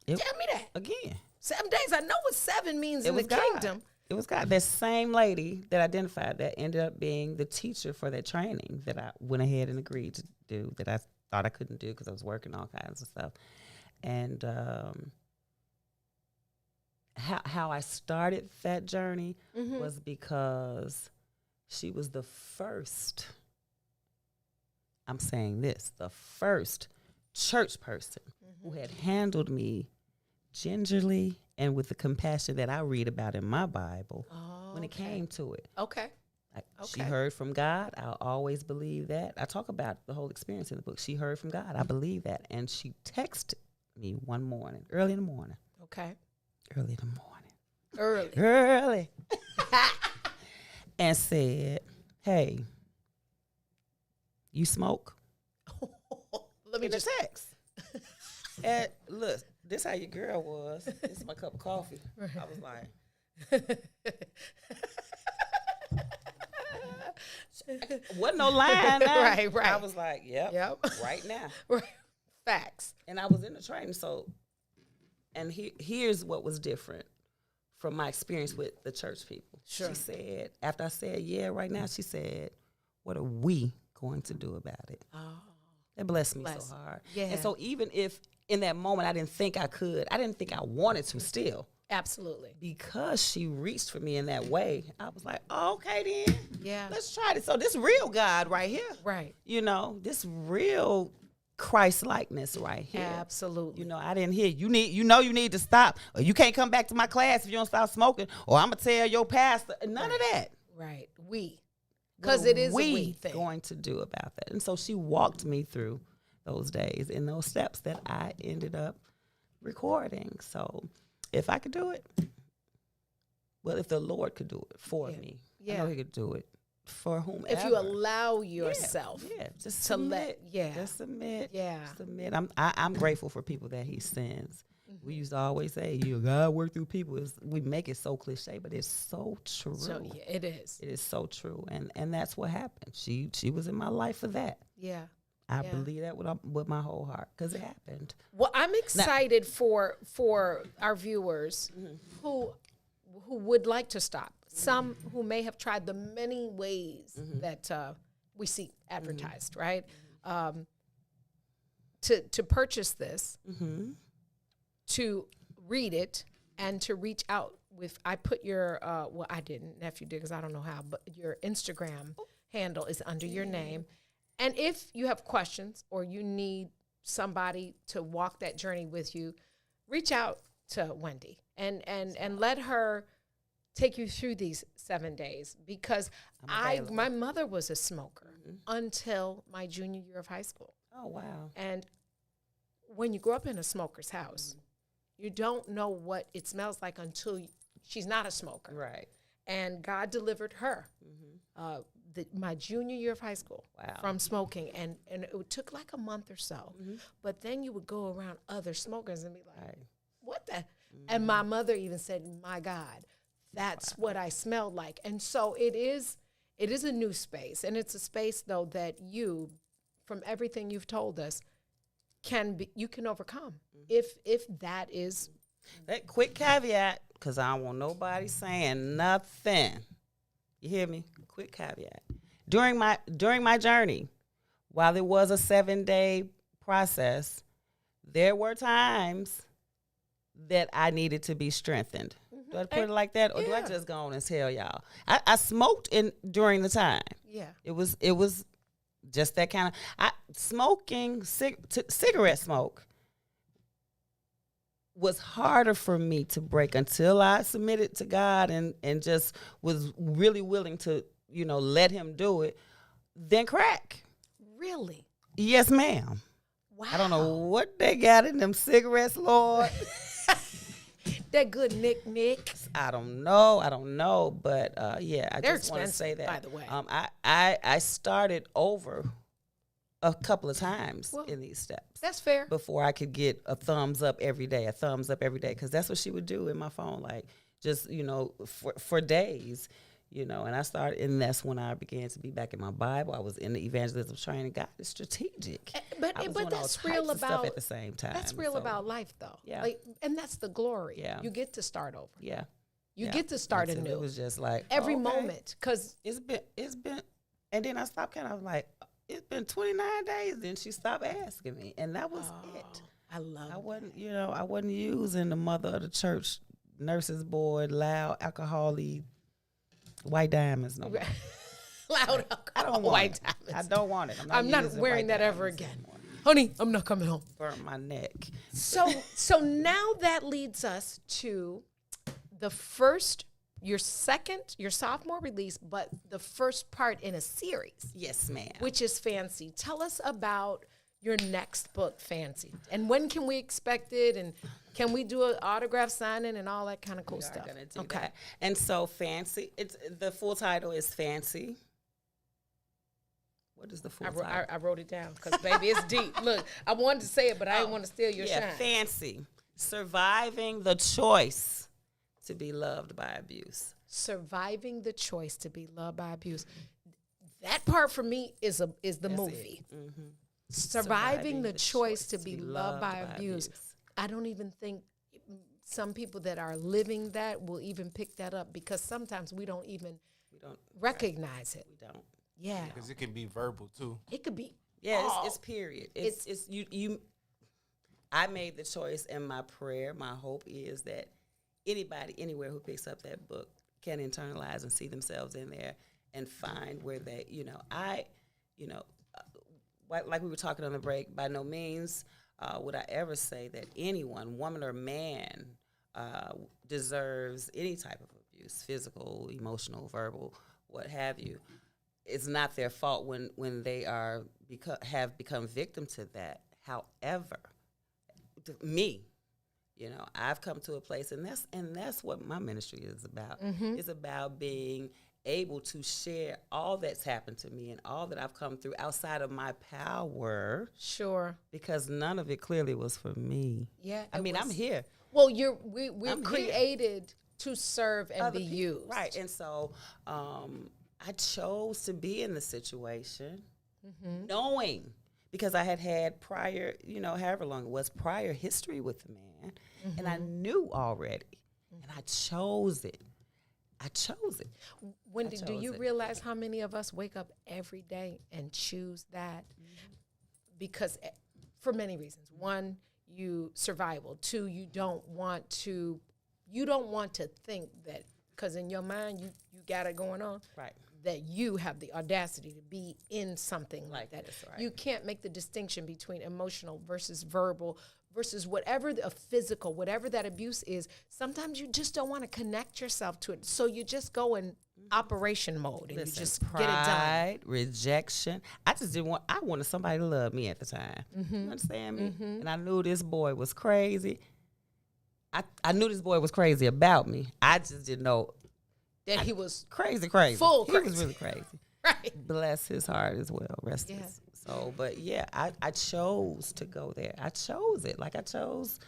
Tell me that. Again. 7 days. I know what 7 means in the kingdom. It was God. That same lady that identified that ended up being the teacher for that training that I went ahead and agreed to do, that I thought I couldn't do because I was working all kinds of stuff. And how I started that journey was because she was the first, I'm saying this, the first church person who had handled me gingerly and with the compassion that I read about in my Bible when it came to it. Okay. She heard from God. I'll always believe that. I talk about the whole experience in the book. She heard from God. I believe that. And she texted me one morning, early in the morning. Okay. Early in the morning. Early. And said, hey, you smoke? Let me in just text. And look, this how your girl was. This is my cup of coffee. I was like, wasn't no line now. Right. I was like, yep. Right now. Right. Facts. And I was in the training, so, and here's what was different. from my experience with the church people. Sure. She said, after I said, yeah, right now, she said, what are we going to do about it? Oh. That blessed me so hard. Yeah. And so even if in that moment I didn't think I could, I didn't think I wanted to still. Absolutely. Because she reached for me in that way, I was like, oh, okay then. Yeah. Let's try this. So this real God right here. Right. You know, this real Christ-likeness right here. Absolutely. You know, I didn't hear you need to stop, or you can't come back to my class if you don't stop smoking, or I'm gonna tell your pastor. None of that. Right. Because it is a we thing. Going to do about that. And so she walked me through those days and those steps that I ended up recording. So if I could do it, well, if the Lord could do it for me, I know he could do it for whomever. If you allow yourself just to submit, just submit. Yeah. Submit. I'm grateful for people that he sends. Mm-hmm. We used to always say, God work through people. We make it so cliche, but it's so true. So, it is. It is so true. And that's what happened. She was in my life for that. Yeah. I believe that with my whole heart because it happened. Well, I'm excited for our viewers who would like to stop. Some who may have tried the many ways that we see advertised, right? To purchase this, to read it, and to reach out with. I put your well, I didn't. Nephew did because I don't know how, but your Instagram handle is under your name. And if you have questions or you need somebody to walk that journey with you, reach out to Wendy and let her take you through these 7 days, because my mother was a smoker until my junior year of high school. Oh, wow. And when you grow up in a smoker's house, you don't know what it smells like until she's not a smoker. Right. And God delivered her my junior year of high school from smoking. And it took like a month or so. But then you would go around other smokers and be like, what the? And my mother even said, my God, that's what I smelled like. And so it is a new space. And it's a space, though, that you, from everything you've told us, you can overcome if that is. That quick caveat, because I don't want nobody saying nothing. You hear me? Quick caveat. During my journey, while it was a 7-day process, there were times that I needed to be strengthened. Do I put it like that, or do I just go on and tell y'all? I smoked during the time. Yeah, it was just that kind of smoking. Cigarette smoke was harder for me to break until I submitted to God and just was really willing to let Him do it. Than crack. Really? Yes, ma'am. Wow. I don't know what they got in them cigarettes, Lord. That good Nick. I don't know, but I they're just want to say that. By the way, I started over a couple of times in these steps. That's fair. Before I could get a thumbs up every day, because that's what she would do in my phone, like just for days. And I started, and that's when I began to be back in my Bible. I was in the evangelism training. God is strategic. But that's real about stuff at the same time. That's real about life, though. Yeah, and that's the glory. Yeah, you get to start over. Yeah, you get to start anew. It was just like every moment, because it's been, and then I stopped kind of like it's been 29 days. Then she stopped asking me, and that was it. I wasn't using the mother of the church, nurses board, loud alcoholic. White diamonds, no more. Loud I don't want white it. diamonds. I don't want it. I'm not wearing that ever again. Honey, I'm not coming home. Burn my neck. So now that leads us to your sophomore release, but the first part in a series. Yes, ma'am. Which is Fancy. Tell us about your next book, Fancy. And when can we expect it? And can we do an autograph signing and all that kind of cool stuff? Gonna do that. And so Fancy, the full title is Fancy. What is the full title? I wrote it down because, baby, it's deep. Look, I wanted to say it, but I didn't want to steal your shine. Fancy. Surviving the choice to be loved by abuse. Surviving the choice to be loved by abuse. That part for me is the movie. Mm-hmm. Surviving the choice to be loved by abuse. I don't even think some people that are living that will even pick that up because sometimes we don't recognize it. We don't. Yeah. Because it can be verbal too. It could be. Yeah, it's period. It's you. I made the choice, and my prayer, my hope is that anybody, anywhere who picks up that book can internalize and see themselves in there and find where they, like we were talking on the break, by no means would I ever say that anyone, woman or man, deserves any type of abuse, physical, emotional, verbal, what have you. It's not their fault when they have become victim to that. However, me, I've come to a place, and that's what my ministry is about. Mm-hmm. It's about being able to share all that's happened to me and all that I've come through outside of my power. Sure. Because none of it clearly was for me. Yeah. I'm here. Well, we're I'm created to serve and be used. Right. And so I chose to be in the situation knowing, because I had prior, however long it was, prior history with the man, and I knew already, and I chose it. Wendy, do you realize how many of us wake up every day and choose that? Because for many reasons. One, survival. Two, you don't want to think that, because in your mind you got it going on. Right. That you have the audacity to be in something like that. Right. You can't make the distinction between emotional versus verbal versus whatever physical, whatever that abuse is. Sometimes you just don't want to connect yourself to it. So you just go in operation mode and you just pride, get it done. Rejection. I wanted somebody to love me at the time. You understand me? And I knew this boy was crazy. I knew this boy was crazy about me. I just didn't know that he was crazy. Full he crazy. was really crazy. Right. Bless his heart as well. Rest his soul. But yeah, I chose to go there. I chose it. Like I chose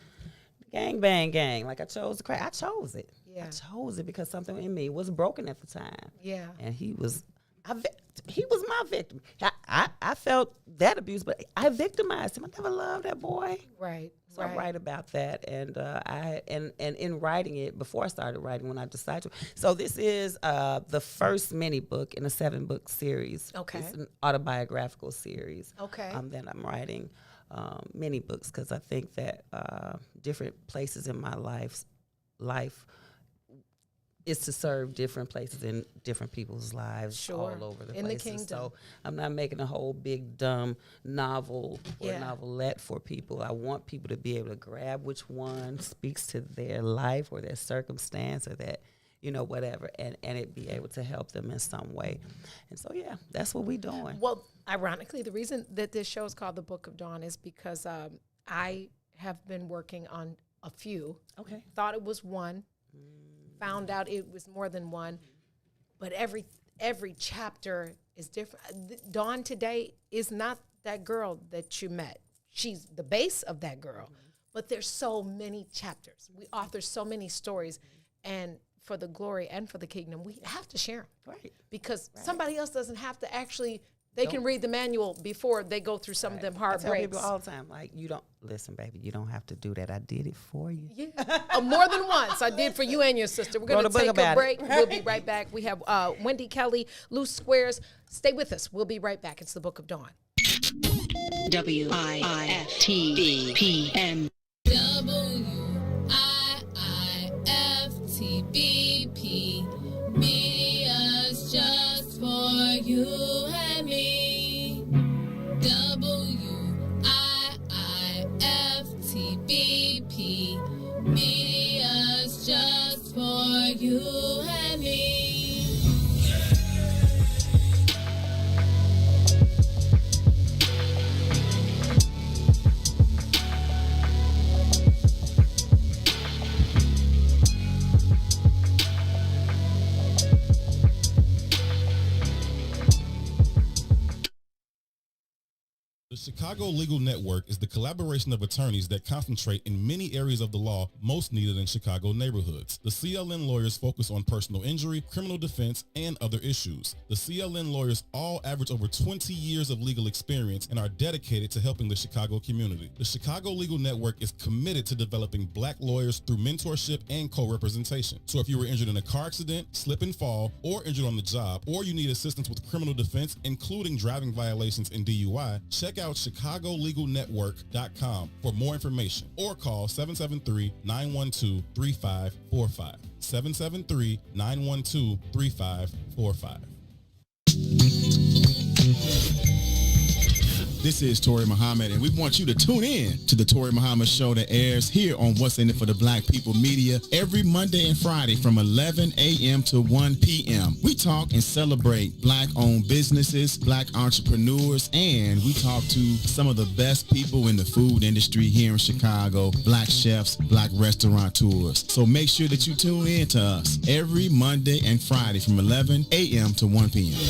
the gang bang gang. Like I chose the crack. I chose it. Yeah. I chose it because something in me was broken at the time. Yeah. And he was my victim. I felt that abuse, but I victimized him. I never loved that boy. Right. So I write about that, and and in writing it, before I started writing, when I decided to. So this is the first mini book in a 7-book series. Okay. It's an autobiographical series. Okay. That I'm writing mini books because I think that different places in my life is to serve different places in different people's lives all over the in places. the kingdom. So I'm not making a whole big dumb novel or novelette for people. I want people to be able to grab which one speaks to their life or their circumstance or that, whatever, and it be able to help them in some way. And so, yeah, that's what we're doing. Well, ironically, the reason that this show is called The Book of Dawn is because I have been working on a few. Okay. Thought it was one. Found out it was more than one, but every chapter is different. Dawn today is not that girl that you met. She's the base of that girl, but there's so many chapters. We author so many stories, and for the glory and for the kingdom, we have to share them. Right. Because somebody else doesn't have to actually. They can read the manual before they go through some of them heartbreaks. I tell people all the time, like, you don't, listen, baby, you don't have to do that. I did it for you. Yeah, more than once. I did for you and your sister. We're going to take a break. We'll be right back. We have Wendy Kelly, Loose Squares. Stay with us. We'll be right back. It's The Book of Dawn. WIIFTBP. WIIFTBP. Media's just for you and me. WIIFTBP. Media's just for you and me. The Chicago Legal Network is the collaboration of attorneys that concentrate in many areas of the law most needed in Chicago neighborhoods. The CLN lawyers focus on personal injury, criminal defense, and other issues. The CLN lawyers all average over 20 years of legal experience and are dedicated to helping the Chicago community. The Chicago Legal Network is committed to developing black lawyers through mentorship and co-representation. So if you were injured in a car accident, slip and fall, or injured on the job, or you need assistance with criminal defense, including driving violations and DUI, check out chicagolegalnetwork.com for more information or call 773-912-3545. 773-912-3545. This is Tori Muhammad, and we want you to tune in to the Tori Muhammad Show that airs here on What's In It for the Black People Media every Monday and Friday from 11 a.m. to 1 p.m. We talk and celebrate black-owned businesses, black entrepreneurs, and we talk to some of the best people in the food industry here in Chicago, black chefs, black restaurateurs. So make sure that you tune in to us every Monday and Friday from 11 a.m. to 1 p.m.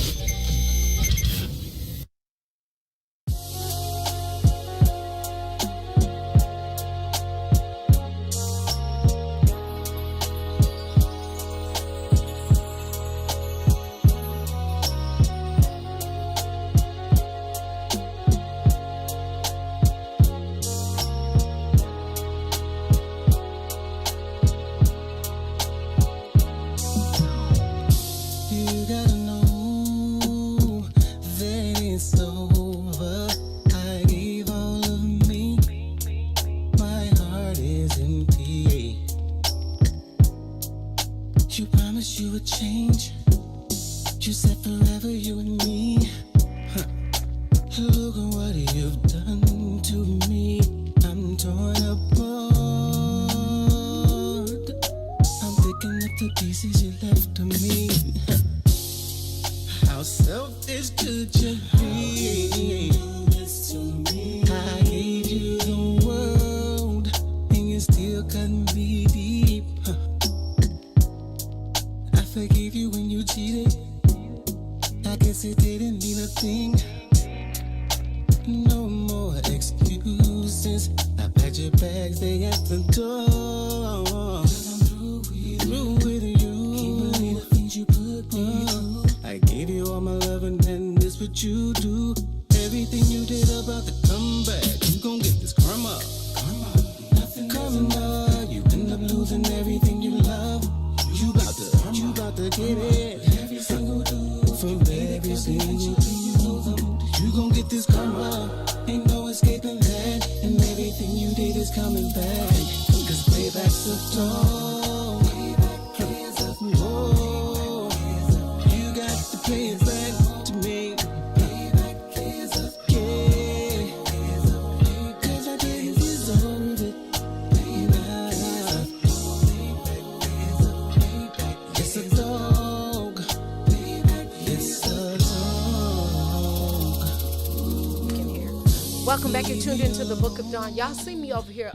Welcome back. You're tuned into the Book of Dawn. Y'all see me over here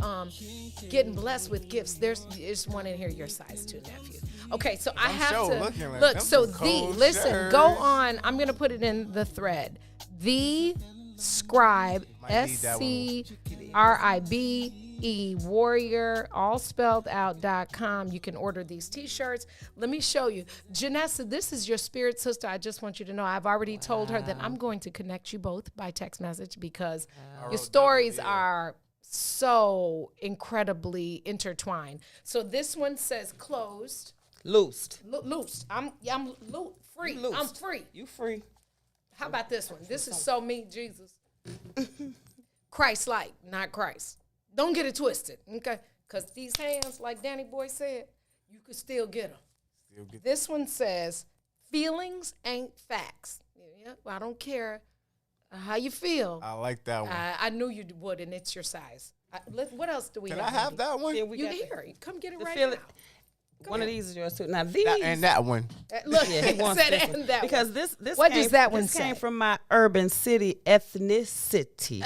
getting blessed with gifts. There's one in here your size too, nephew. Okay, so I have to look. So listen, go on. I'm gonna put it in the thread. The Scribe, SCRIBE warrior, all spelled out.com. You can order these t-shirts. Let me show you. Janessa, this is your spirit sister. I just want you to know I've already told her that I'm going to connect you both by text message because your stories are so incredibly intertwined. So this one says closed. Loosed. Loosed. I'm free. I'm free. You free. How about this one? This is so me, Jesus. Christ-like, not Christ. Don't get it twisted, okay? Because these hands, like Danny Boy said, you could still get them. This one says, feelings ain't facts. Yeah, well, I don't care how you feel. I like that one. I knew you would, and it's your size. What else do we have? Can I have that one? You here. Come get it right now. One of these is yours too. Now these and that one. Look, yeah, he wants said this and one. that because one. this What came, does that one this say? came from my urban city ethnicity.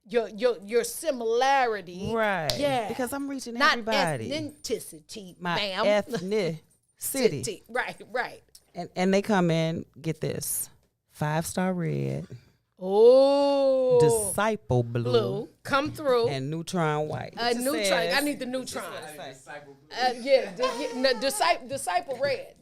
Your similarity. Right. Yeah. Because I'm reaching not everybody. Ethnicity, my ma'am. ethnicity. Right. And they come in, get this, 5-star red, Oh. Disciple blue. Come through. And neutron white. Neutron. I need the neutron. Disciple red.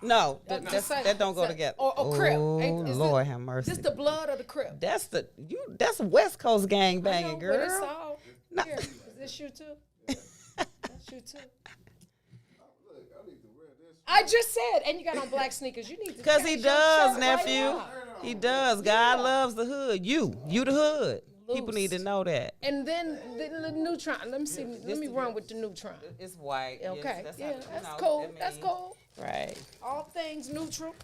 No, that don't go together. Or crib. Oh, Lord have mercy. This the blood of the crib. That's a West Coast gang banging, girl. But it's all here. Is this you too? That's you too. I just said, and you got on black sneakers. You need to. Because he does, nephew. He does. God loves the hood. You the hood. People need to know that. And then the neutron. Let me see. Let me run with the neutron. It's white. Okay. Yes, that's cool. That's cool. Right. All things neutral.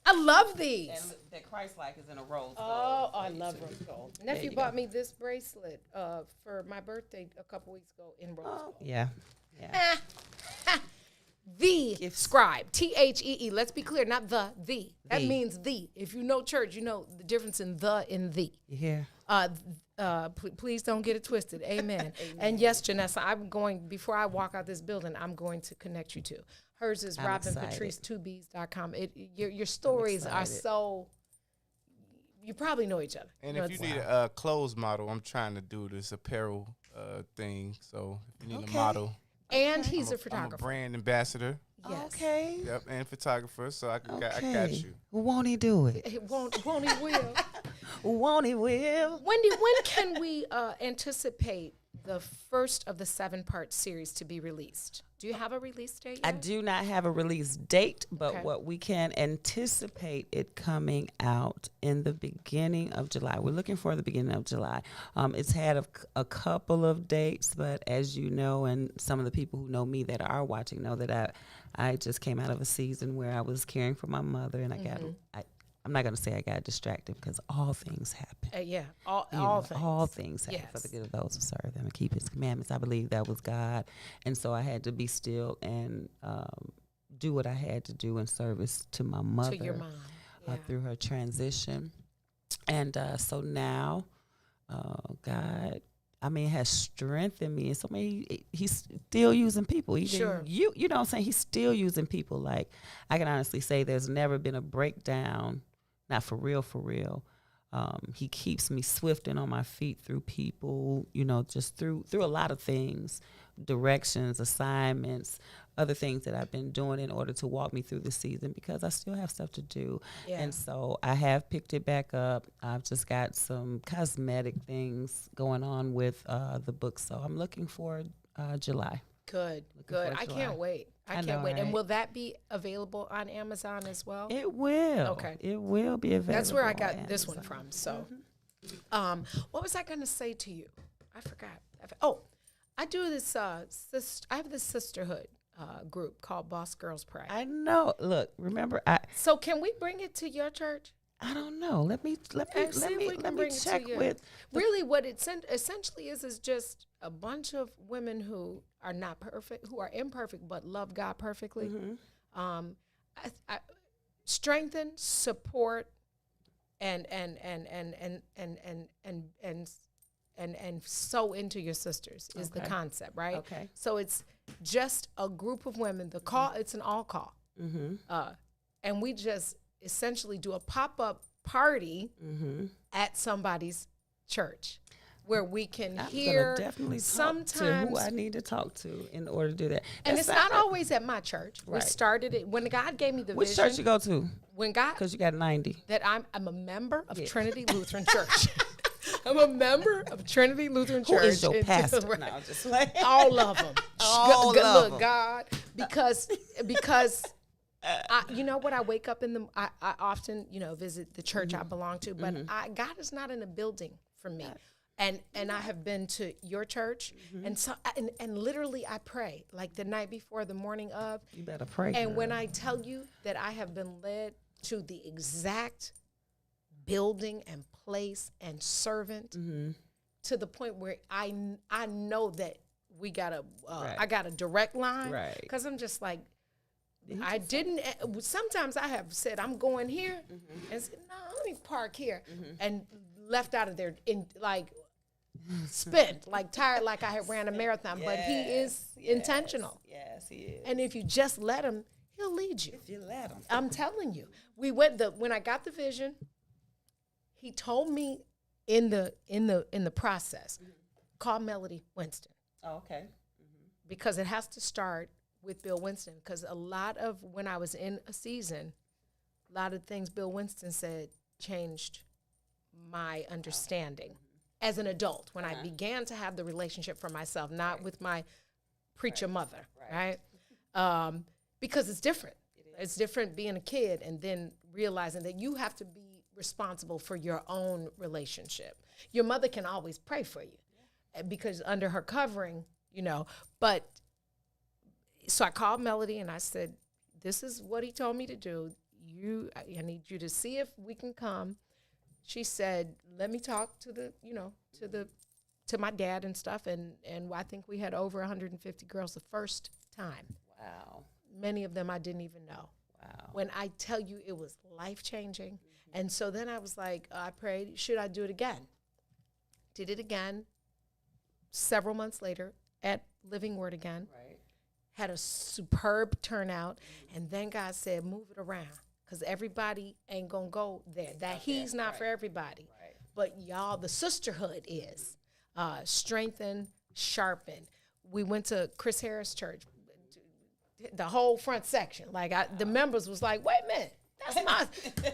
I love these. And that Christ-like is in a rose gold. Oh, I love rose gold. Nephew bought me this bracelet for my birthday a couple weeks ago in rose gold. Yeah. The scribe, Thee. Let's be clear, not the. That means the. If you know church, you know the difference in the and the. Yeah. Please don't get it twisted. Amen. Amen. And yes, Janessa, I'm going, before I walk out this building, I'm going to connect you to. Hers is RobinPatrice2Bs.com. Your stories are so, you probably know each other. And if you need a clothes model, I'm trying to do this apparel thing. So if you need a model. And he's a photographer. I'm a brand ambassador. Yes. Okay. Yep, and photographer, so I got you. Won't he do it? Won't he will. Won't he will. Wendy, when can we anticipate the first of the 7-part series to be released? Do you have a release date yet? I do not have a release date, but what we can anticipate it coming out in the beginning of July. We're looking for the beginning of July. It's had a couple of dates, but as you know, and some of the people who know me that are watching know that I just came out of a season where I was caring for my mother, and I'm not going to say I got distracted because all things happen. All things happen for the good of those who serve them and keep his commandments. I believe that was God. And so I had to be still and do what I had to do in service to my mother. To your mom. Through her transition. And so now, God, has strengthened me. And so he's still using people. Even you know what I'm saying? He's still using people. Like, I can honestly say there's never been a breakdown. Not for real. He keeps me swift and on my feet through people, just through a lot of things, directions, assignments, other things that I've been doing in order to walk me through the season because I still have stuff to do. Yeah. And so I have picked it back up. I've just got some cosmetic things going on with the book. So I'm looking for July. Good. I can't wait. I can't wait. Right? And will that be available on Amazon as well? It will. Okay. It will be available. That's where I got this one from. So, what was I going to say to you? I forgot. I do this. I have this sisterhood group called Boss Girls Pray. I know. Look, remember. So can we bring it to your church? I don't know. Let me check with. Really, what it essentially is just a bunch of women who are not perfect, who are imperfect, but love God perfectly. Mm-hmm. I strengthen, support, and sow into your sisters is the concept, right? Okay. So it's just a group of women. The call, it's an all call, and we just essentially do a pop-up party at somebody's church where we can hear definitely sometimes talk to who I need to talk to in order to do that. And it's not always at my church. Right. We started it when God gave me the Which vision. Which church you go to? When God, because you got 90. That I'm a member of Trinity Lutheran Church. I'm a member of Trinity Lutheran Church. Who is your pastor? No, just like all of them. Look, God, because you know what? I wake up I often, visit the church I belong to, but God is not in a building for me. And I have been to your church, and so and literally I pray like the night before, the morning of. You better pray. And when I tell you that I have been led to the exact building and place and servant, to the point where I know that we got I got a direct line, right? Because I'm just like. I didn't. Sometimes I have said I'm going here, and said no, let me park here, and left out of there in spent, tired, like I had ran a marathon. Yes, but he is intentional. Yes, he is. And if you just let him, he'll lead you. If you let him, I'm telling you. We went when I got the vision. he told me in the process, call Melody Winston. Oh, okay. Because it has to start with Bill Winston. Because a lot of when I was in a season, a lot of things Bill Winston said changed my understanding as an adult when I began to have the relationship for myself, not with my preacher mother, right? Because it's different. It's different being a kid and then realizing that you have to be responsible for your own relationship. Your mother can always pray for you because under her covering, you know, but so I called Melody and I said, this is what he told me to do. I need you to see if we can come. She said, let me talk to my dad and stuff. And I think we had over 150 girls the first time. Wow. Many of them I didn't even know. Wow. When I tell you it was life-changing. And so then I was like, I prayed, should I do it again? Did it again several months later at Living Word again. Right. Had a superb turnout. And then God said, move it around. Because everybody ain't going to go there. That he's not for everybody. Right. But y'all, the sisterhood is. Strengthen, sharpen. We went to Chris Harris Church. The whole front section. Like, the members was like, wait a minute. That's my,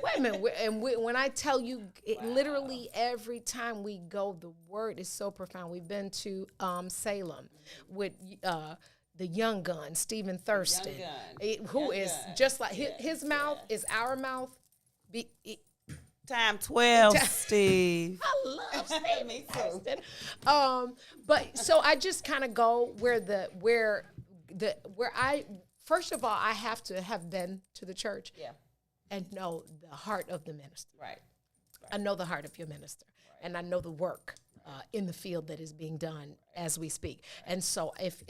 wait a minute. And when I tell you, literally every time we go, the word is so profound. We've been to Salem with the young gun, Stephen Thurston, who is just like, his mouth is our mouth. Time 12, Steve. I love Stephen Thurston. But so I just kind of go where I, first of all, I have to have been to the church. Yeah. And know the heart of the minister. Right. I know the heart of your minister. Right. And I know the work in the field that is being done as we speak. Right. And so if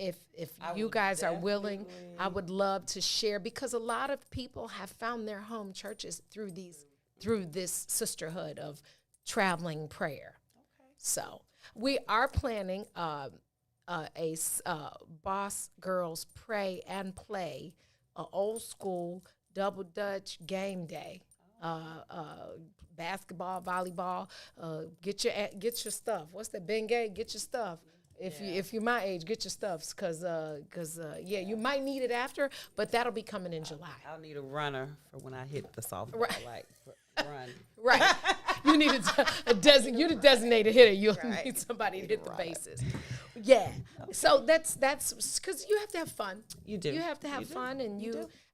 you guys are willing, I would love to share, because a lot of people have found their home churches through this sisterhood of traveling prayer. Okay. So we are planning a Boss Girls Pray and Play, old school double Dutch game day, basketball, volleyball. Get your stuff. What's that? Bengay? Get your stuff. If you're my age, get your stuffs, cause you might need it after, but that'll be coming in July. I'll need a runner for when I hit the softball. Right. Like run. Right. You need you're the designated hitter. You'll need somebody to hit the bases. Yeah. So that's because you have to have fun. You do. You have to have fun, and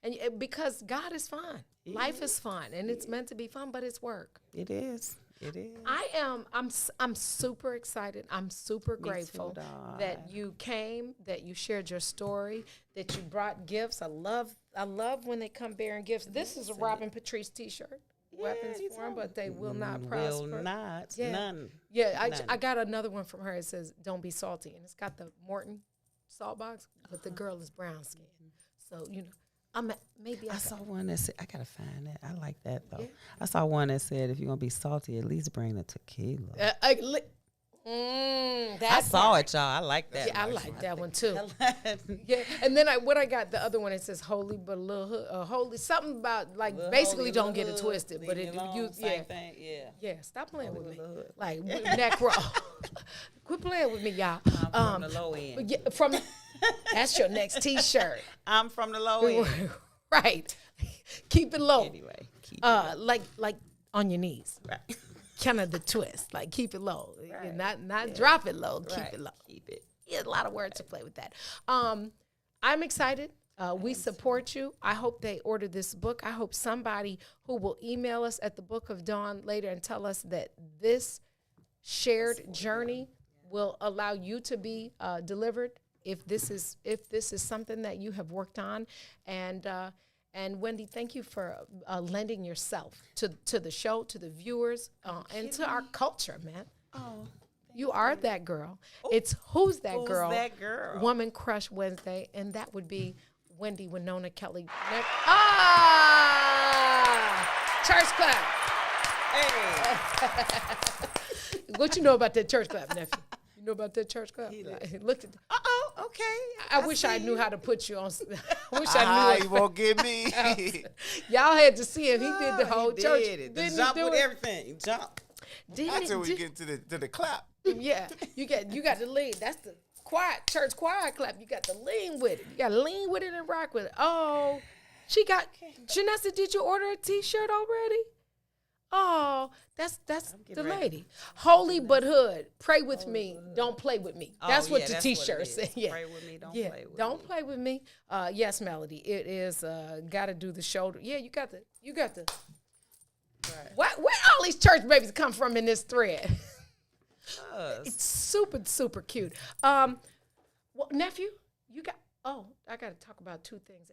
and because God is fun. Life is fun, and it's meant to be fun, but it's work. It is. It is. I'm super excited. I'm super grateful that you came, that you shared your story, that you brought gifts. I love when they come bearing gifts. This is a Robin Patrice T-shirt. Weapons form, but they will not prosper. Will not. Yeah. None. Yeah, I got another one from her. It says, don't be salty. And it's got the Morton salt box, but the girl is brown skin. So, I saw one that said, I got to find that. I like that, though. Yeah. I saw one that said, if you're going to be salty, at least bring the tequila. I saw it, y'all. I like that. Yeah, I like that one, too. Yeah, and then what I got, the other one, it says holy but a little holy, something about, like, basically don't get it twisted. But same thing, yeah. Yeah, stop playing with me. Like, neck roll. Quit playing with me, y'all. I'm from the low end. Yeah, that's your next T-shirt. I'm from the low end. Right. Keep it low. Anyway. Like on your knees. Right. Kind of the twist. Like, keep it low. Right. Not drop it low. Right. Keep it low. Keep it. Yeah, a lot of words to play with that. I'm excited. We support you. I hope they order this book. I hope somebody who will email us at the Book of Dawn later and tell us that this shared journey will allow you to be delivered. If this is something that you have worked on, and Wendy, thank you for lending yourself to the show, to the viewers, and to our culture, man. Oh, you are that girl. It's Who's That Girl? Who's that girl? Woman Crush Wednesday, and that would be Wendy Winona Kelly. Church clap. Hey. What you know about that church clap, nephew? You know about that church clap? Look at. Okay. I wish I knew how to put you on. I wish I knew. You won't get me. Y'all had to see him. He did the whole church. Did it. The jump with everything. Jump. Until we get to the clap. Yeah, you got the lean. That's the church choir clap. You got to lean with it. You got to lean with it and rock with it. Oh, Janessa, did you order a T-shirt already? Oh, that's the lady. Holy but hood. Pray with me. Don't play with me. That's what the T-shirt said. Yeah. Pray with me. Don't play with me. Don't play with me. Yes, Melody. It is got to do the shoulder. Yeah, you got the. Right. Where all these church babies come from in this thread? It's super, super cute. Well, nephew, you got. Oh, I got to talk about two things.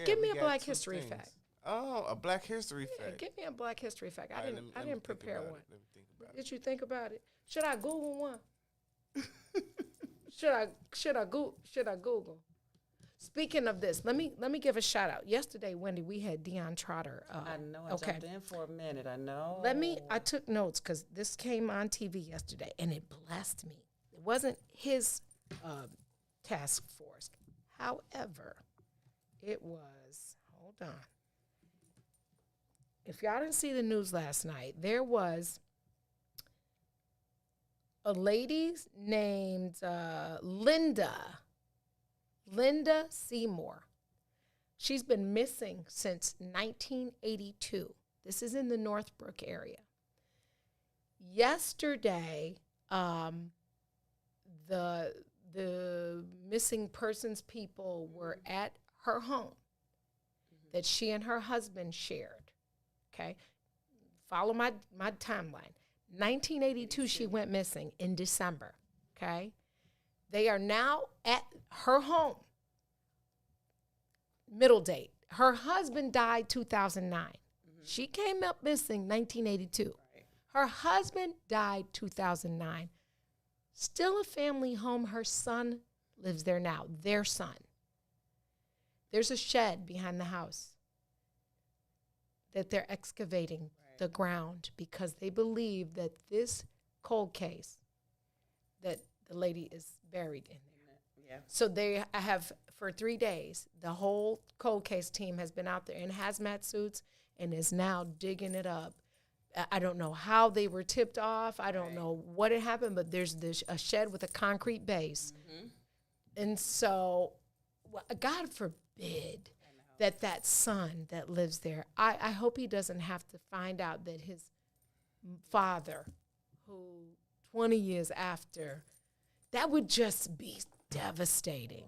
Give me a Black History fact. Oh, a Black History fact. Give me a Black History fact. I didn't prepare one. Let me think about it. Did you think about it? Should I Google one? Should I Google? Speaking of this, let me give a shout out. Yesterday, Wendy, we had Dawn Trotter. I know. I jumped in for a minute. I know. I took notes because this came on TV yesterday, and it blessed me. It wasn't his task force. However, it was, hold on. If y'all didn't see the news last night, there was a lady named Linda Seymour. She's been missing since 1982. This is in the Northbrook area. Yesterday, the missing persons people were at her home that she and her husband shared. Okay, follow my timeline. 1982, she went missing in December. Okay, they are now at her home. Middle date. Her husband died 2009. She came up missing 1982. Right. Her husband died 2009. Still a family home. Her son lives there now. Their son. There's a shed behind the house that they're excavating the ground because they believe that this cold case, that the lady is buried in there. Yeah. So they have, for 3 days, the whole cold case team has been out there in hazmat suits and is now digging it up. I don't know how they were tipped off. I don't know what had happened, but there's a shed with a concrete base. Mm-hmm. And so, God forbid that son that lives there, I hope he doesn't have to find out that his father, who 20 years after, that would just be devastating.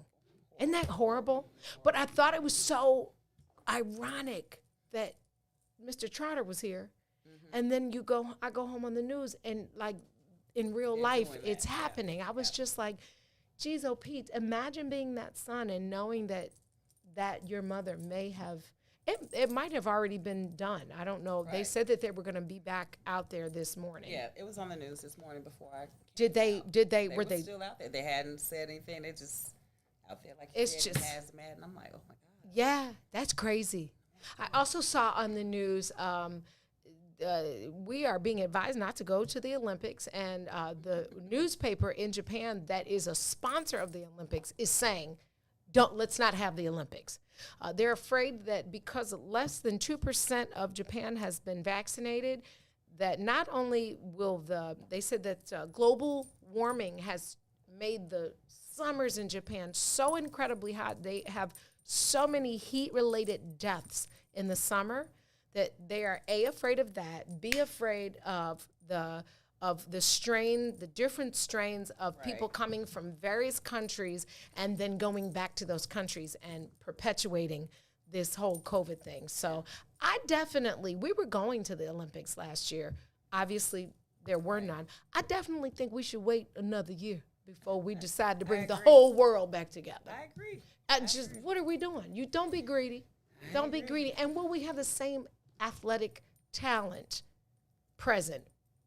Isn't that horrible? But I thought it was so ironic that Mr. Trotter was here. Mm-hmm. And then I go home on the news and like in real life, it's happening. I was just like, geez, oh Pete, imagine being that son and knowing that your mother may have, it might have already been done. I don't know. Right. They said that they were going to be back out there this morning. Yeah, it was on the news this morning before I were they still out there? They hadn't said anything. They just out there like it's just hazmat, and I'm like, oh my God. Yeah, that's crazy. I also saw on the news we are being advised not to go to the Olympics, and the newspaper in Japan that is a sponsor of the Olympics is saying, let's not have the Olympics. They're afraid that because less than 2% of Japan has been vaccinated, that not only will they said that global warming has made the summers in Japan so incredibly hot. They have so many heat-related deaths in the summer that they are afraid of that, B, afraid of the different strains of people coming from various countries and then going back to those countries and perpetuating this whole COVID thing. So we were going to the Olympics last year. Obviously, there were none. I definitely think we should wait another year before we decide to bring the whole world back together. I agree. What are we doing? You don't be greedy. Don't be greedy. And will we have the same athletic talent present?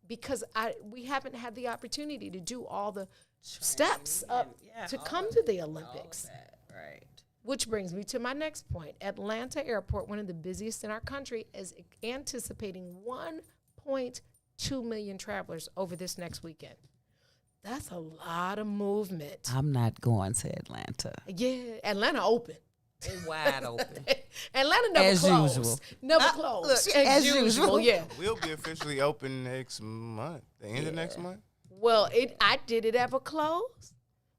Because we haven't had the opportunity to do all the steps up to come to the Olympics. All of that, right. Which brings me to my next point. Atlanta Airport, one of the busiest in our country, is anticipating 1.2 million travelers over this next weekend. That's a lot of movement. I'm not going to Atlanta. Yeah, Atlanta open. They wide open. Atlanta never As closed. usual. Never closed. Look, as usual. Yeah. We'll be officially open next month. The end of next month. Well, did it ever close?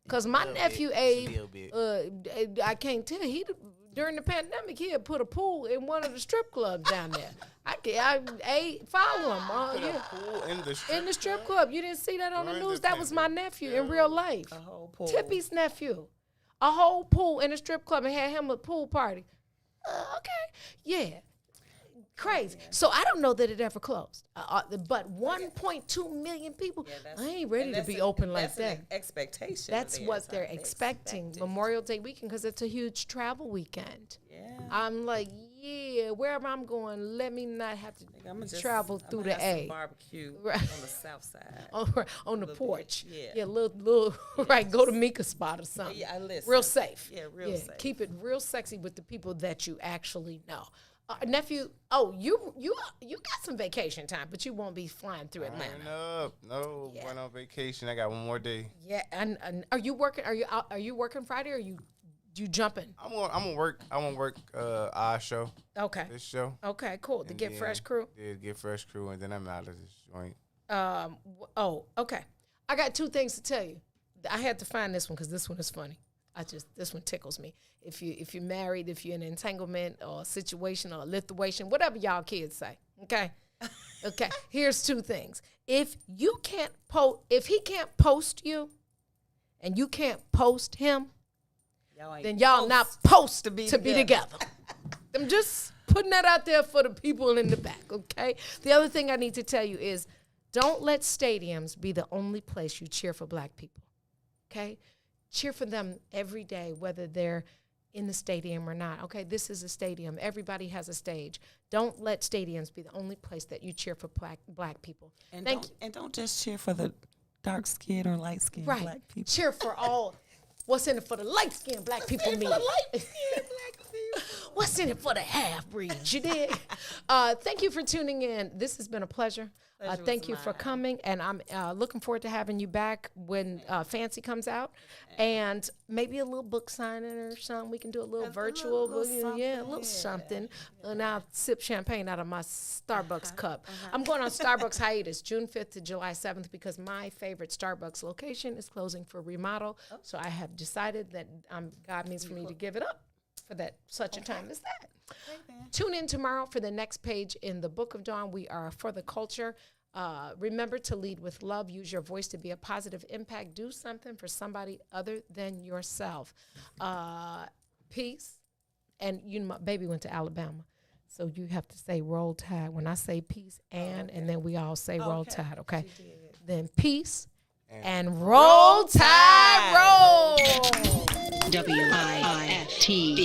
Because my nephew Abe, I can't tell. During the pandemic, he had put a pool in one of the strip clubs down there. I follow him. Yeah. Pool In the strip club. You didn't see that on the news? That was my nephew in real life. A whole pool. Tippy's nephew. A whole pool in a strip club and had him a pool party. Okay. Yeah. Crazy. So I don't know that it ever closed. But 1.2 million people, I ain't ready to be open like that. An expectation. That's what they're expecting. Memorial Day weekend, because it's a huge travel weekend. Yeah. I'm like, yeah, wherever I'm going, let me not have to travel through the A. Barbecue right. on the south side. on the porch. Bit. Yeah, little right, go to Mika's spot or something. Yeah, listen. Real safe. Yeah, real safe. Keep it real sexy with the people that you actually know. Nephew, you got some vacation time, but you won't be flying through Atlanta. Going on vacation. I got one more day. Yeah, and are you working? Are you working Friday, or you jumping? I'm gonna work. I want to work our show. Okay. This show. Okay, cool. The Get Fresh crew. Yeah, Get Fresh crew, and then I'm out of this joint. Okay. I got two things to tell you. I had to find this one because this one is funny. This one tickles me. If you're married, if you're in an entanglement or a situation or a lituation, whatever y'all kids say, okay? Okay, here's two things. If he can't post you and you can't post him, then y'all not supposed to be together. I'm just putting that out there for the people in the back, okay? The other thing I need to tell you is don't let stadiums be the only place you cheer for black people, okay? Cheer for them every day, whether they're in the stadium or not. Okay, this is a stadium. Everybody has a stage. Don't let stadiums be the only place that you cheer for black people. And don't just cheer for the dark skinned or light skinned black people. Cheer for all. What's in it for the light skinned black people? What's in it for the half breeds? You did. Thank you for tuning in. This has been a pleasure. Thank you for coming, and I'm looking forward to having you back when Fancy comes out, and maybe a little book signing or something. We can do a little virtual, a little something, and I'll sip champagne out of my Starbucks cup. I'm going on Starbucks hiatus June 5th to July 7th because my favorite Starbucks location is closing for remodel, so I have decided that God means for me to give it up for such a time as that. Tune in tomorrow for the next page in the Book of Dawn. We are for the culture. Remember to lead with love. Use your voice to be a positive impact. Do something for somebody other than yourself. Peace. And my baby went to Alabama, so you have to say roll tide. When I say peace and then we all say roll tide, okay? Then peace and roll tide, roll. WIIFTBP.